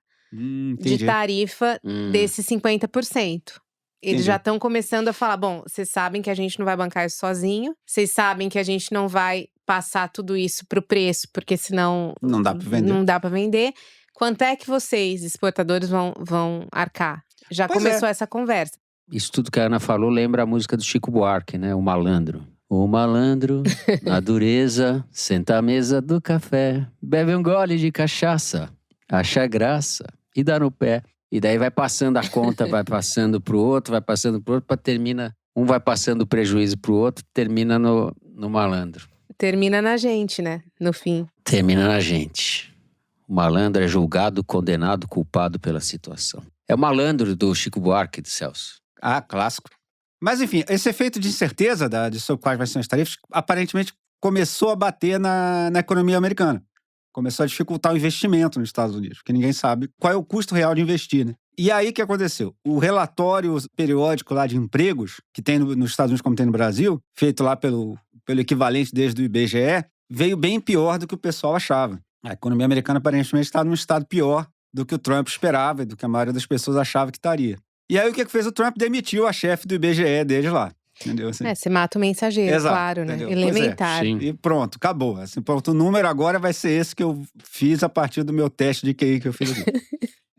[SPEAKER 4] de tarifa desses 50%. Eles já estão começando a falar, bom, vocês sabem que a gente não vai bancar isso sozinho, vocês sabem que a gente não vai passar tudo isso pro preço, porque senão
[SPEAKER 6] não dá para vender.
[SPEAKER 4] Não dá para vender. Quanto é que vocês, exportadores, vão arcar? Já
[SPEAKER 6] Pois
[SPEAKER 4] começou essa conversa.
[SPEAKER 2] Isso tudo que a Ana falou lembra a música do Chico Buarque, né? O malandro. O malandro, na dureza, senta à mesa do café, bebe um gole de cachaça, acha graça e dá no pé. E daí vai passando a conta, vai passando pro outro, termina... Um vai passando o prejuízo pro outro, termina no malandro.
[SPEAKER 4] Termina na gente, né? No fim.
[SPEAKER 2] Termina na gente. O malandro é julgado, condenado, culpado pela situação. É o malandro do Chico Buarque, de Celso.
[SPEAKER 6] Ah, clássico. Mas, enfim, esse efeito de incerteza de sobre quais vai ser as tarifas, aparentemente começou a bater na economia americana. Começou a dificultar o investimento nos Estados Unidos, porque ninguém sabe qual é o custo real de investir, né? E aí, o que aconteceu? O relatório periódico lá de empregos, que tem nos Estados Unidos como tem no Brasil, feito lá pelo equivalente desde o IBGE, veio bem pior do que o pessoal achava. A economia americana, aparentemente, está num estado pior do que o Trump esperava e do que a maioria das pessoas achava que estaria. E aí, o que fez o Trump? Demitiu a chefe do IBGE desde lá. Entendeu? Assim.
[SPEAKER 4] Você mata o mensageiro,
[SPEAKER 6] Exato,
[SPEAKER 4] claro, né?
[SPEAKER 6] entendeu?
[SPEAKER 4] Elementar.
[SPEAKER 2] Sim.
[SPEAKER 6] E pronto, acabou. Assim, pronto, o número agora vai ser esse que eu fiz a partir do meu teste de QI que eu fiz aqui.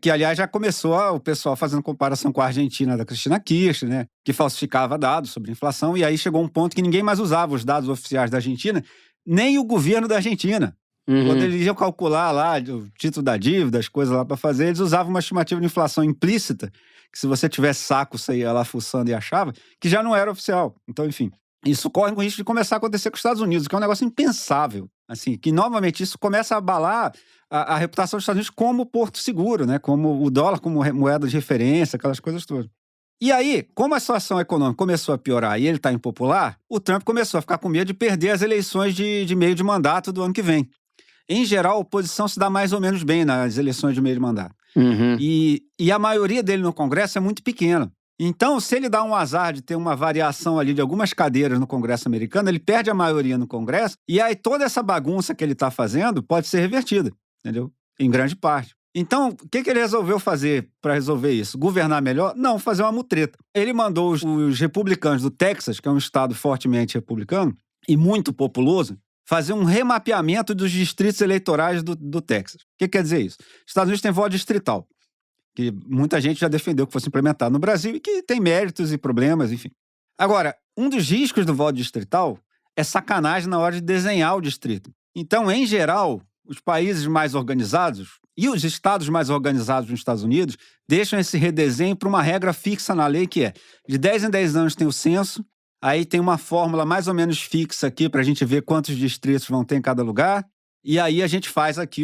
[SPEAKER 6] Que, aliás, já começou o pessoal fazendo comparação com a Argentina da Cristina Kirchner, né? Que falsificava dados sobre inflação. E aí chegou um ponto que ninguém mais usava os dados oficiais da Argentina, nem o governo da Argentina. Quando eles iam calcular lá o título da dívida, as coisas lá para fazer, eles usavam uma estimativa de inflação implícita, que se você tivesse saco, você ia lá fuçando e achava, que já não era oficial. Então, enfim, isso corre com o risco de começar a acontecer com os Estados Unidos, que é um negócio impensável. Assim, que, novamente, isso começa a abalar a reputação dos Estados Unidos como porto seguro, né? Como o dólar como moeda de referência, aquelas coisas todas. E aí, como a situação econômica começou a piorar e ele está impopular, o Trump começou a ficar com medo de perder as eleições de meio de mandato do ano que vem. Em geral, a oposição se dá mais ou menos bem nas eleições de meio de mandato. E a maioria dele no Congresso é muito pequena. Então, se ele dá um azar de ter uma variação ali de algumas cadeiras no Congresso americano, ele perde a maioria no Congresso, e aí toda essa bagunça que ele está fazendo pode ser revertida, entendeu? Em grande parte. Então, o que ele resolveu fazer para resolver isso? Governar melhor? Não, fazer uma mutreta. Ele mandou os republicanos do Texas, que é um estado fortemente republicano e muito populoso, fazer um remapeamento dos distritos eleitorais do Texas. O que quer dizer isso? Os Estados Unidos têm voto distrital, que muita gente já defendeu que fosse implementado no Brasil e que tem méritos e problemas, enfim. Agora, um dos riscos do voto distrital é sacanagem na hora de desenhar o distrito. Então, em geral, os países mais organizados e os estados mais organizados nos Estados Unidos deixam esse redesenho para uma regra fixa na lei, que é de 10 em 10 anos tem o censo. Aí tem uma fórmula mais ou menos fixa aqui para a gente ver quantos distritos vão ter em cada lugar. E aí a gente faz aqui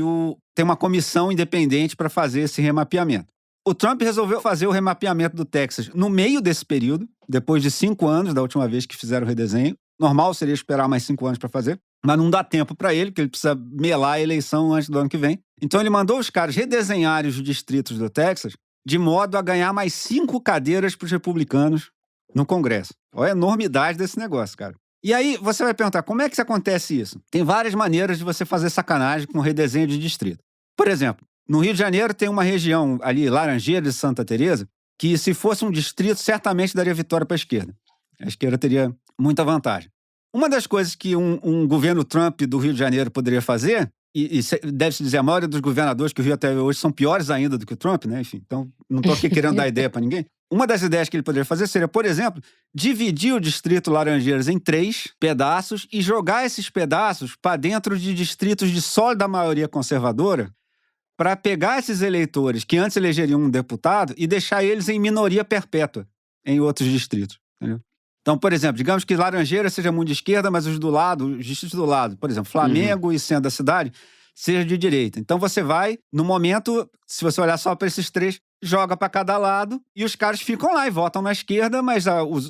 [SPEAKER 6] tem uma comissão independente para fazer esse remapeamento. O Trump resolveu fazer o remapeamento do Texas no meio desse período, depois de 5 anos da última vez que fizeram o redesenho. Normal seria esperar mais 5 anos para fazer, mas não dá tempo para ele, porque ele precisa melar a eleição antes do ano que vem. Então ele mandou os caras redesenharem os distritos do Texas de modo a ganhar mais 5 cadeiras para os republicanos no Congresso. Olha a enormidade desse negócio, cara. E aí, você vai perguntar, como é que acontece isso? Tem várias maneiras de você fazer sacanagem com redesenho de distrito. Por exemplo, no Rio de Janeiro tem uma região ali, Laranjeiras e Santa Teresa, que se fosse um distrito, certamente daria vitória para a esquerda. A esquerda teria muita vantagem. Uma das coisas que um governo Trump do Rio de Janeiro poderia fazer, e deve-se dizer, a maioria dos governadores que o Rio até hoje são piores ainda do que o Trump, né? Enfim, então não estou aqui querendo dar ideia para ninguém. Uma das ideias que ele poderia fazer seria, por exemplo, dividir o distrito Laranjeiras em 3 pedaços e jogar esses pedaços para dentro de distritos de sólida maioria conservadora, para pegar esses eleitores que antes elegeriam um deputado e deixar eles em minoria perpétua em outros distritos, entendeu? Então, por exemplo, digamos que Laranjeiras seja muito de esquerda, mas os distritos do lado, por exemplo, Flamengo e Centro da Cidade, seja de direita. Então você vai, no momento, se você olhar só para esses 3, joga para cada lado e os caras ficam lá e votam na esquerda, mas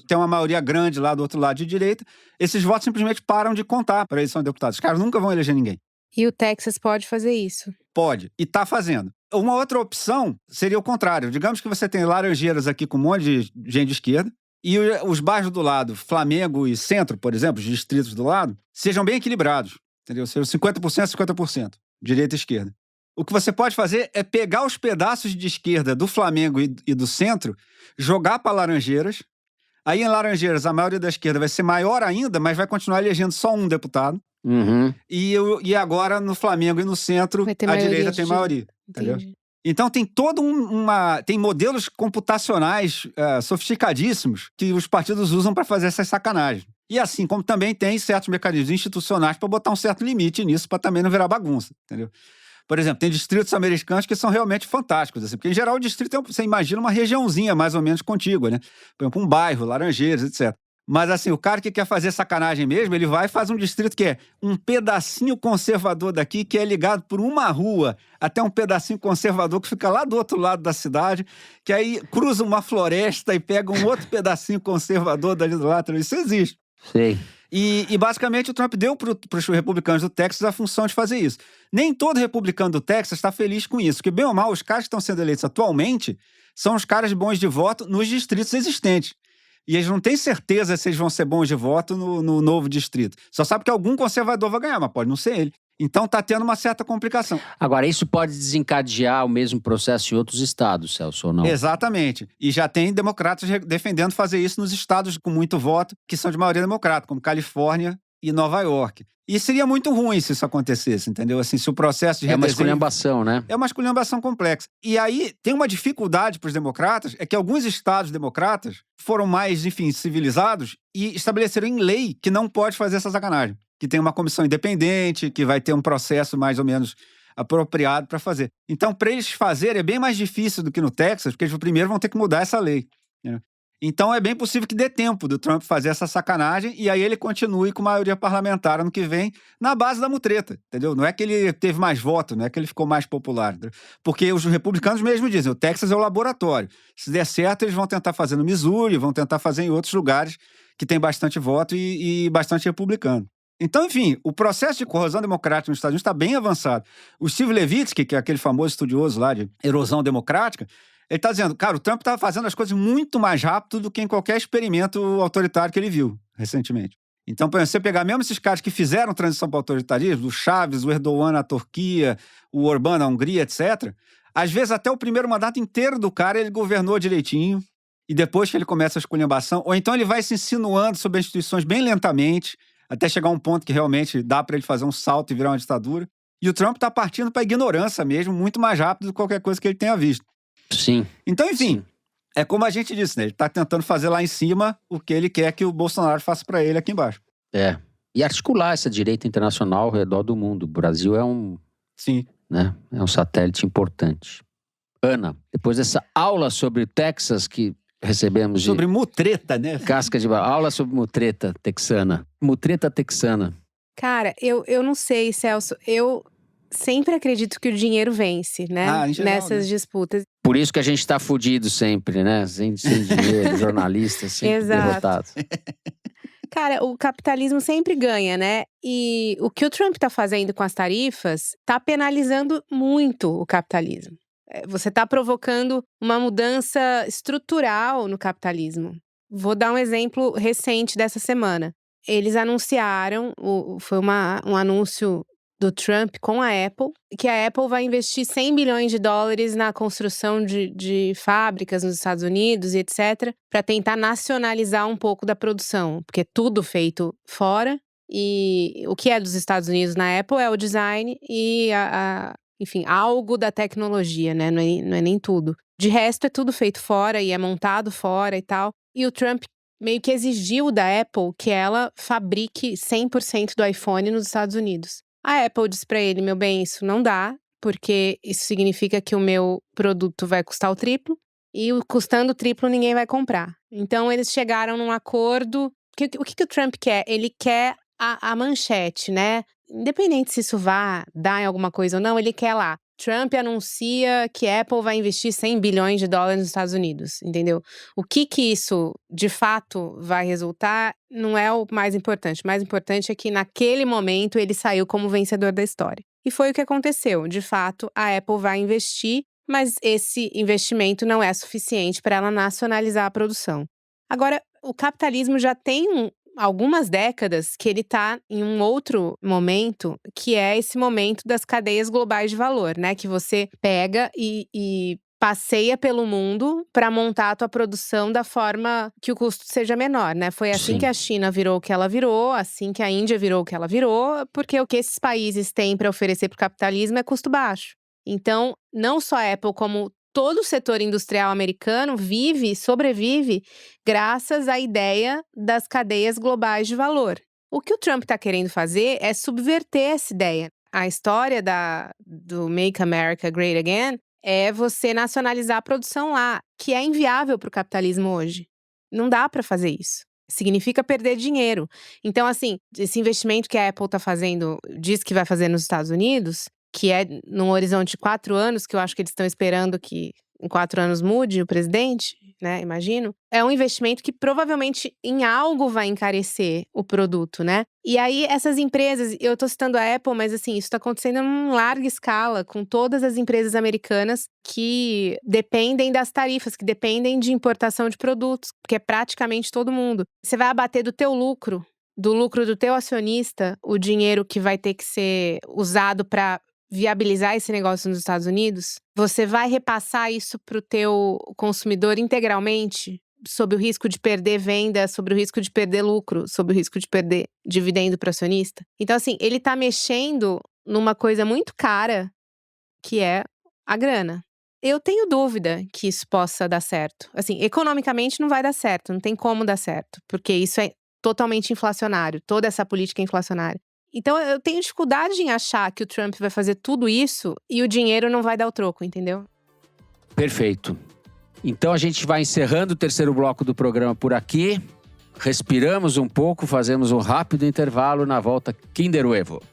[SPEAKER 6] tem uma maioria grande lá do outro lado de direita. Esses votos simplesmente param de contar para eleição de deputados. Os caras nunca vão eleger ninguém.
[SPEAKER 4] E o Texas pode fazer isso?
[SPEAKER 6] Pode, e está fazendo. Uma outra opção seria o contrário. Digamos que você tem Laranjeiras aqui com um monte de gente de esquerda, e os bairros do lado, Flamengo e Centro, por exemplo, os distritos do lado, sejam bem equilibrados, entendeu? Sejam 50%, 50%, direita e esquerda. O que você pode fazer é pegar os pedaços de esquerda do Flamengo e do Centro, jogar para Laranjeiras. Aí em Laranjeiras a maioria da esquerda vai ser maior ainda, mas vai continuar elegendo só um deputado. E agora no Flamengo e no Centro a direita tem maioria, entendeu? Então tem tem modelos computacionais sofisticadíssimos que os partidos usam para fazer essas sacanagens. E assim como também tem certos mecanismos institucionais para botar um certo limite nisso, para também não virar bagunça, entendeu? Por exemplo, tem distritos americanos que são realmente fantásticos, assim, porque em geral o distrito você imagina uma regiãozinha mais ou menos contígua, né? Por exemplo, um bairro, Laranjeiras, etc. Mas assim, o cara que quer fazer sacanagem mesmo, ele vai e faz um distrito que é um pedacinho conservador daqui, que é ligado por uma rua até um pedacinho conservador que fica lá do outro lado da cidade, que aí cruza uma floresta e pega um outro pedacinho conservador dali do lado. Isso existe.
[SPEAKER 2] Sei.
[SPEAKER 6] E basicamente o Trump deu para os republicanos do Texas a função de fazer isso. Nem todo republicano do Texas está feliz com isso, porque bem ou mal, os caras que estão sendo eleitos atualmente são os caras bons de voto nos distritos existentes. E eles não têm certeza se eles vão ser bons de voto no novo distrito. Só sabe que algum conservador vai ganhar, mas pode não ser ele. Então tá tendo uma certa complicação.
[SPEAKER 2] Agora, isso pode desencadear o mesmo processo em outros estados, Celso, ou não?
[SPEAKER 6] Exatamente. E já tem democratas defendendo fazer isso nos estados com muito voto, que são de maioria democrata, como Califórnia e Nova York. E seria muito ruim se isso acontecesse, entendeu? Assim, se o processo de
[SPEAKER 2] É uma
[SPEAKER 6] redesenho...
[SPEAKER 2] esculhambação, né?
[SPEAKER 6] É uma esculhambação complexa. E aí, tem uma dificuldade para os democratas, é que alguns estados democratas foram mais, enfim, civilizados e estabeleceram em lei que não pode fazer essa sacanagem. Que tem uma comissão independente, que vai ter um processo mais ou menos apropriado para fazer. Então, para eles fazerem, é bem mais difícil do que no Texas, porque eles primeiro vão ter que mudar essa lei, né? Então, é bem possível que dê tempo do Trump fazer essa sacanagem e aí ele continue com maioria parlamentar ano que vem na base da mutreta, entendeu? Não é que ele teve mais voto, não é que ele ficou mais popular, entendeu? Porque os republicanos mesmo dizem, o Texas é o laboratório. Se der certo, eles vão tentar fazer no Missouri, vão tentar fazer em outros lugares que tem bastante voto e bastante republicano. Então, enfim, o processo de corrosão democrática nos Estados Unidos está bem avançado. O Steve Levitsky, que é aquele famoso estudioso lá de erosão democrática, ele está dizendo, cara, o Trump está fazendo as coisas muito mais rápido do que em qualquer experimento autoritário que ele viu recentemente. Então, por exemplo, você pegar mesmo esses caras que fizeram transição para o autoritarismo, o Chaves, o Erdogan na Turquia, o Orbán na Hungria, etc., às vezes até o primeiro mandato inteiro do cara ele governou direitinho, e depois que ele começa a esculhambação, ou então ele vai se insinuando sobre as instituições bem lentamente, até chegar a um ponto que realmente dá para ele fazer um salto e virar uma ditadura. E o Trump está partindo para a ignorância mesmo, muito mais rápido do que qualquer coisa que ele tenha visto.
[SPEAKER 2] Sim.
[SPEAKER 6] Então, enfim,
[SPEAKER 2] Sim.
[SPEAKER 6] É como a gente disse, né? Ele está tentando fazer lá em cima o que ele quer que o Bolsonaro faça para ele aqui embaixo.
[SPEAKER 2] É. E articular essa direita internacional ao redor do mundo. O Brasil é
[SPEAKER 6] Sim.
[SPEAKER 2] né, é um satélite importante. Ana, depois dessa aula sobre Texas que recebemos
[SPEAKER 6] Sobre mutreta, né?
[SPEAKER 2] casca de aula sobre mutreta texana. Mutreta texana.
[SPEAKER 4] Cara, eu não sei, Celso. Eu sempre acredito que o dinheiro vence, né?
[SPEAKER 6] Em geral,
[SPEAKER 4] Nessas
[SPEAKER 6] né?
[SPEAKER 4] disputas.
[SPEAKER 2] Por isso que a gente tá fudido sempre, né? Sem dinheiro, jornalistas sempre
[SPEAKER 4] Exato.
[SPEAKER 2] derrotados.
[SPEAKER 4] Cara, o capitalismo sempre ganha, né? E o que o Trump tá fazendo com as tarifas tá penalizando muito o capitalismo. Você tá provocando uma mudança estrutural no capitalismo. Vou dar um exemplo recente dessa semana. Eles anunciaram, foi um anúncio do Trump com a Apple, que a Apple vai investir 100 bilhões de dólares na construção de fábricas nos Estados Unidos e etc., para tentar nacionalizar um pouco da produção, porque é tudo feito fora, e o que é dos Estados Unidos na Apple é o design e enfim, algo da tecnologia, né? Não é nem tudo. De resto, é tudo feito fora e é montado fora e tal. E o Trump meio que exigiu da Apple que ela fabrique 100% do iPhone nos Estados Unidos. A Apple disse pra ele, meu bem, isso não dá, porque isso significa que o meu produto vai custar o triplo, e custando o triplo ninguém vai comprar. Então eles chegaram num acordo. O que o Trump quer? Ele quer a manchete, né? Independente se isso vai dar em alguma coisa ou não, ele quer lá. Trump anuncia que a Apple vai investir 100 bilhões de dólares nos Estados Unidos, entendeu? O que isso, de fato, vai resultar não é o mais importante. O mais importante é que, naquele momento, ele saiu como vencedor da história. E foi o que aconteceu. De fato, a Apple vai investir, mas esse investimento não é suficiente para ela nacionalizar a produção. Agora, o capitalismo já tem algumas décadas que ele está em um outro momento, que é esse momento das cadeias globais de valor, né? Que você pega e passeia pelo mundo para montar a tua produção da forma que o custo seja menor, né? Foi assim
[SPEAKER 2] Sim.
[SPEAKER 4] que a China virou o que ela virou, assim que a Índia virou o que ela virou, porque o que esses países têm para oferecer para o capitalismo é custo baixo. Então, não só a Apple, como todo o setor industrial americano sobrevive graças à ideia das cadeias globais de valor. O que o Trump está querendo fazer é subverter essa ideia. A história do Make America Great Again é você nacionalizar a produção lá, que é inviável para o capitalismo hoje. Não dá para fazer isso. Significa perder dinheiro. Então, assim, esse investimento que a Apple está fazendo, diz que vai fazer nos Estados Unidos, que é num horizonte de 4 anos, que eu acho que eles estão esperando que em 4 anos mude o presidente, né? Imagino. É um investimento que provavelmente em algo vai encarecer o produto, né? E aí, essas empresas, eu tô citando a Apple, mas assim, isso tá acontecendo em larga escala, com todas as empresas americanas que dependem das tarifas, que dependem de importação de produtos, porque é praticamente todo mundo. Você vai abater do teu lucro, do lucro do teu acionista, o dinheiro que vai ter que ser usado para viabilizar esse negócio nos Estados Unidos, você vai repassar isso para o teu consumidor integralmente, sob o risco de perder venda, sob o risco de perder lucro, sob o risco de perder dividendo para o acionista. Então, assim, ele está mexendo numa coisa muito cara, que é a grana. Eu tenho dúvida que isso possa dar certo. Assim, economicamente não vai dar certo, não tem como dar certo, porque isso é totalmente inflacionário, toda essa política é inflacionária. Então, eu tenho dificuldade em achar que o Trump vai fazer tudo isso e o dinheiro não vai dar o troco, entendeu?
[SPEAKER 2] Perfeito. Então, a gente vai encerrando o terceiro bloco do programa por aqui. Respiramos um pouco, fazemos um rápido intervalo. Na volta, Kinder Ovo.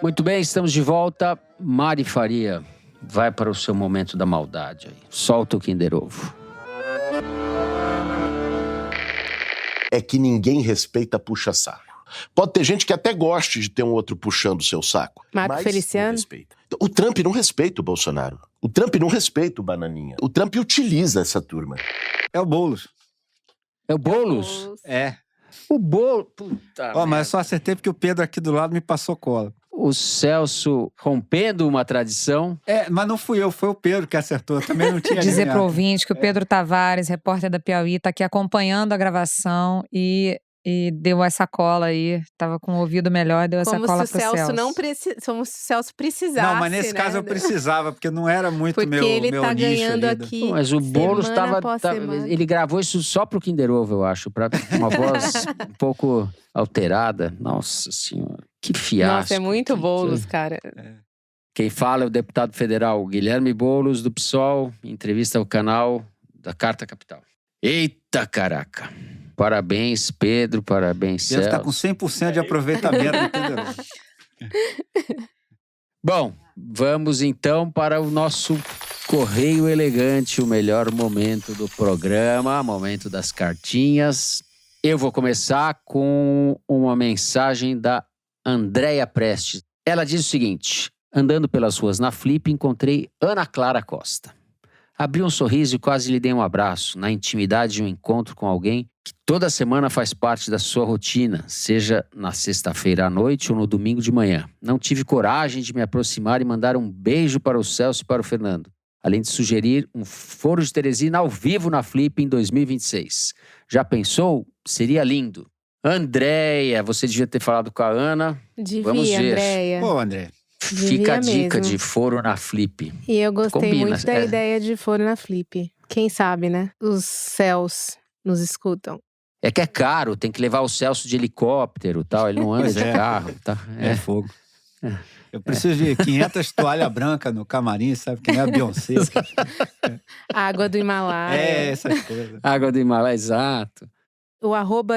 [SPEAKER 2] Muito bem, estamos de volta. Mari Faria, vai para o seu momento da maldade aí. Solta o Kinder Ovo.
[SPEAKER 1] É que ninguém respeita puxa-saco. Pode ter gente que até goste de ter um outro puxando o seu saco.
[SPEAKER 4] Marco Feliciano.
[SPEAKER 1] Não respeita. O Trump não respeita o Bolsonaro. O Trump não respeita o Bananinha. O Trump utiliza essa turma.
[SPEAKER 6] É o Boulos.
[SPEAKER 2] É o Boulos?
[SPEAKER 6] É.
[SPEAKER 2] O Boulos. Puta
[SPEAKER 6] Ó, mas
[SPEAKER 2] merda.
[SPEAKER 6] eu só acertei porque o Pedro aqui do lado me passou cola.
[SPEAKER 2] O Celso rompendo uma tradição.
[SPEAKER 6] É, mas não fui eu, foi o Pedro que acertou. Eu também não tinha
[SPEAKER 8] Dizer
[SPEAKER 6] adivinhado.
[SPEAKER 8] pro ouvinte que o Pedro Tavares, repórter da Piauí, está aqui acompanhando a gravação e deu essa cola aí. Tava com o ouvido melhor, deu essa cola pro Celso.
[SPEAKER 4] Como se o Celso precisasse,
[SPEAKER 6] Não, mas nesse
[SPEAKER 4] né?
[SPEAKER 6] caso eu precisava, porque não era muito
[SPEAKER 4] Porque
[SPEAKER 6] meu
[SPEAKER 4] ele
[SPEAKER 6] meu
[SPEAKER 4] tá
[SPEAKER 6] nicho
[SPEAKER 4] ganhando
[SPEAKER 6] ali.
[SPEAKER 4] aqui.
[SPEAKER 2] Pô, mas o Boulos
[SPEAKER 4] semana
[SPEAKER 2] estava.
[SPEAKER 4] após semana.
[SPEAKER 2] Ele gravou isso só pro Kinder Ovo, eu acho. Pra uma voz um pouco alterada. Nossa Senhora. Que fiasco.
[SPEAKER 4] Nossa, é muito Boulos, cara.
[SPEAKER 2] Quem fala é o deputado federal Guilherme Boulos, do PSOL, em entrevista ao canal da Carta Capital. Eita caraca! Parabéns, Pedro, parabéns,
[SPEAKER 6] Pedro
[SPEAKER 2] Celso.
[SPEAKER 6] tá com 100% de aproveitamento, entendeu?
[SPEAKER 2] Bom, vamos então para o nosso Correio Elegante, o melhor momento do programa, momento das cartinhas. Eu vou começar com uma mensagem da Andréia Prestes. Ela diz o seguinte: andando pelas ruas na Flip, encontrei Ana Clara Costa. Abri um sorriso e quase lhe dei um abraço, na intimidade de um encontro com alguém que toda semana faz parte da sua rotina, seja na sexta-feira à noite ou no domingo de manhã. Não tive coragem de me aproximar e mandar um beijo para o Celso e para o Fernando, além de sugerir um Foro de Teresina ao vivo na Flip em 2026. Já pensou? Seria lindo. Andréia, você devia ter falado com a Ana. Vamos
[SPEAKER 4] Devia,
[SPEAKER 2] ver.
[SPEAKER 4] Andréia.
[SPEAKER 6] Pô, André,
[SPEAKER 2] Fica a
[SPEAKER 4] Devia
[SPEAKER 2] dica
[SPEAKER 4] mesmo.
[SPEAKER 2] de Foro na Flip.
[SPEAKER 4] E eu gostei
[SPEAKER 2] Combina,
[SPEAKER 4] muito da
[SPEAKER 2] é.
[SPEAKER 4] ideia de Foro na Flip. Quem sabe, né? Os céus nos escutam.
[SPEAKER 2] É que é caro, tem que levar o Celso de helicóptero e tal, ele não anda
[SPEAKER 6] Pois
[SPEAKER 2] de
[SPEAKER 6] é.
[SPEAKER 2] carro. Tá?
[SPEAKER 6] é fogo. Eu preciso de 500 toalhas brancas no camarim, sabe? Que nem a Beyoncé.
[SPEAKER 4] Água do Himalaia.
[SPEAKER 6] É, essas coisas.
[SPEAKER 2] Água do Himalaia, exato.
[SPEAKER 4] O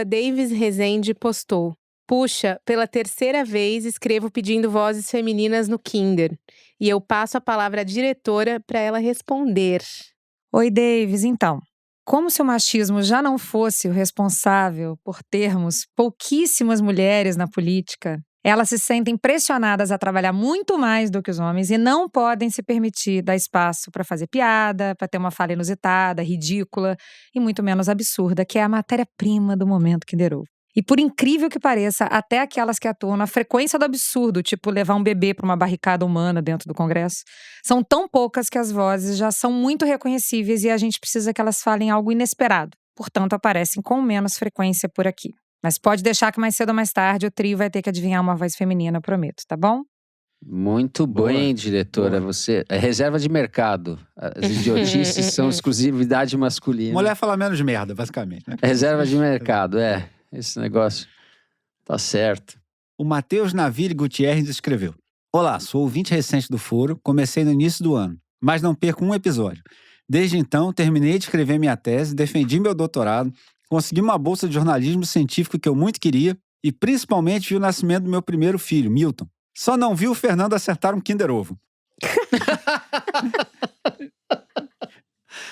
[SPEAKER 4] @Davis Rezende postou: puxa, pela terceira vez escrevo pedindo vozes femininas no Kinder. E eu passo a palavra à diretora para ela responder.
[SPEAKER 8] Oi, Davis. Então, como se o machismo já não fosse o responsável por termos pouquíssimas mulheres na política, elas se sentem pressionadas a trabalhar muito mais do que os homens e não podem se permitir dar espaço para fazer piada, para ter uma fala inusitada, ridícula e muito menos absurda, que é a matéria-prima do momento Kinder Ovo. E por incrível que pareça, até aquelas que atuam na frequência do absurdo, tipo levar um bebê para uma barricada humana dentro do Congresso, são tão poucas que as vozes já são muito reconhecíveis e a gente precisa que elas falem algo inesperado. Portanto, aparecem com menos frequência por aqui. Mas pode deixar que mais cedo ou mais tarde o trio vai ter que adivinhar uma voz feminina, eu prometo, tá bom?
[SPEAKER 2] Muito bem, diretora. Você é reserva de mercado. As idiotices são exclusividade masculina.
[SPEAKER 6] Mulher fala menos merda, basicamente, né?
[SPEAKER 2] Reserva de mercado, esse negócio tá certo.
[SPEAKER 6] O Matheus Naville Gutierrez escreveu: Olá, sou ouvinte recente do Foro, comecei no início do ano, mas não perco um episódio. Desde então, terminei de escrever minha tese, defendi meu doutorado, consegui uma bolsa de jornalismo científico que eu muito queria e principalmente vi o nascimento do meu primeiro filho, Milton. Só não vi o Fernando acertar um Kinder Ovo.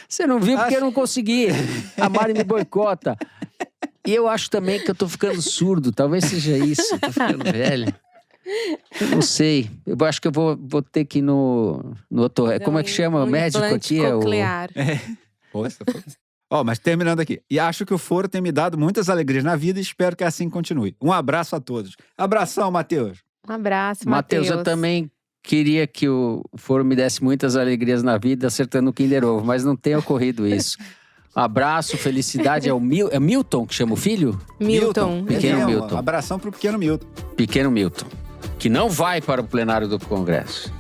[SPEAKER 2] Você não viu porque eu não consegui. A Mari me boicota. E eu acho também que eu tô ficando surdo. Talvez seja isso. Eu tô ficando velho. Eu não sei. Eu acho que eu vou ter que ir no como é que chama? O médico aqui?
[SPEAKER 4] Coclear.
[SPEAKER 6] Mas terminando aqui. E acho que o Foro tem me dado muitas alegrias na vida e espero que assim continue. Um abraço a todos. Abração, Matheus.
[SPEAKER 4] Um abraço,
[SPEAKER 2] Matheus. Eu também queria que o Foro me desse muitas alegrias na vida acertando o Kinder Ovo, mas não tem ocorrido isso. Um abraço, felicidade. É Milton que chama o filho?
[SPEAKER 4] Milton.
[SPEAKER 2] Pequeno Milton.
[SPEAKER 6] Abração pro pequeno Milton.
[SPEAKER 2] Pequeno Milton, que não vai para o plenário do Congresso.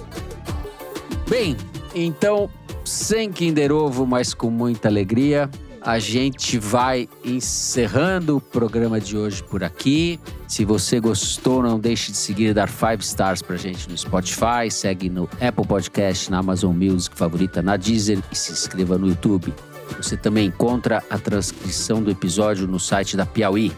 [SPEAKER 2] Bem, então, sem Kinder Ovo, mas com muita alegria, a gente vai encerrando o programa de hoje por aqui. Se você gostou, não deixe de seguir e dar 5 stars pra gente no Spotify. Segue no Apple Podcast, na Amazon Music, favorita na Deezer e se inscreva no YouTube. Você também encontra a transcrição do episódio no site da Piauí.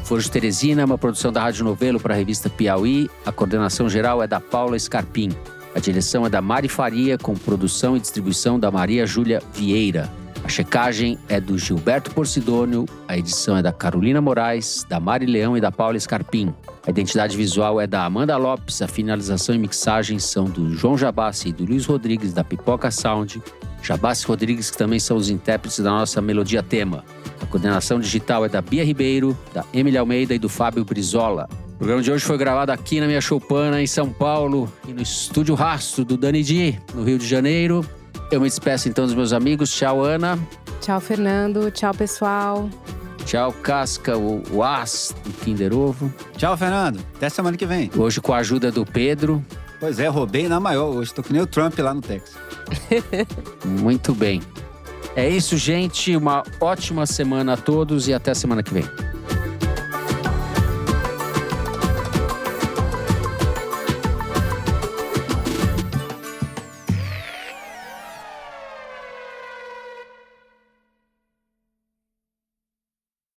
[SPEAKER 2] Foro de Teresina é uma produção da Rádio Novelo para a revista Piauí. A coordenação geral é da Paula Scarpim. A direção é da Mari Faria, com produção e distribuição da Maria Júlia Vieira. A checagem é do Gilberto Porcidônio, a edição é da Carolina Moraes, da Mari Leão e da Paula Scarpim. A identidade visual é da Amanda Lopes, a finalização e mixagem são do João Jabassi e do Luiz Rodrigues, da Pipoca Sound. Jabassi e Rodrigues, que também são os intérpretes da nossa melodia tema. A coordenação digital é da Bia Ribeiro, da Emília Almeida e do Fábio Brizola. O programa de hoje foi gravado aqui na minha choupana, em São Paulo, e no Estúdio Rastro do Dani Di, no Rio de Janeiro. Eu me despeço então dos meus amigos. Tchau, Ana.
[SPEAKER 4] Tchau, Fernando. Tchau, pessoal.
[SPEAKER 2] Tchau, Casca, o as do Kinder Ovo.
[SPEAKER 6] Tchau, Fernando. Até semana que vem.
[SPEAKER 2] Hoje com a ajuda do Pedro.
[SPEAKER 6] Pois é, roubei na maior. Hoje tô que nem o Trump lá no Texas.
[SPEAKER 2] Muito bem. É isso, gente. Uma ótima semana a todos e até semana que vem.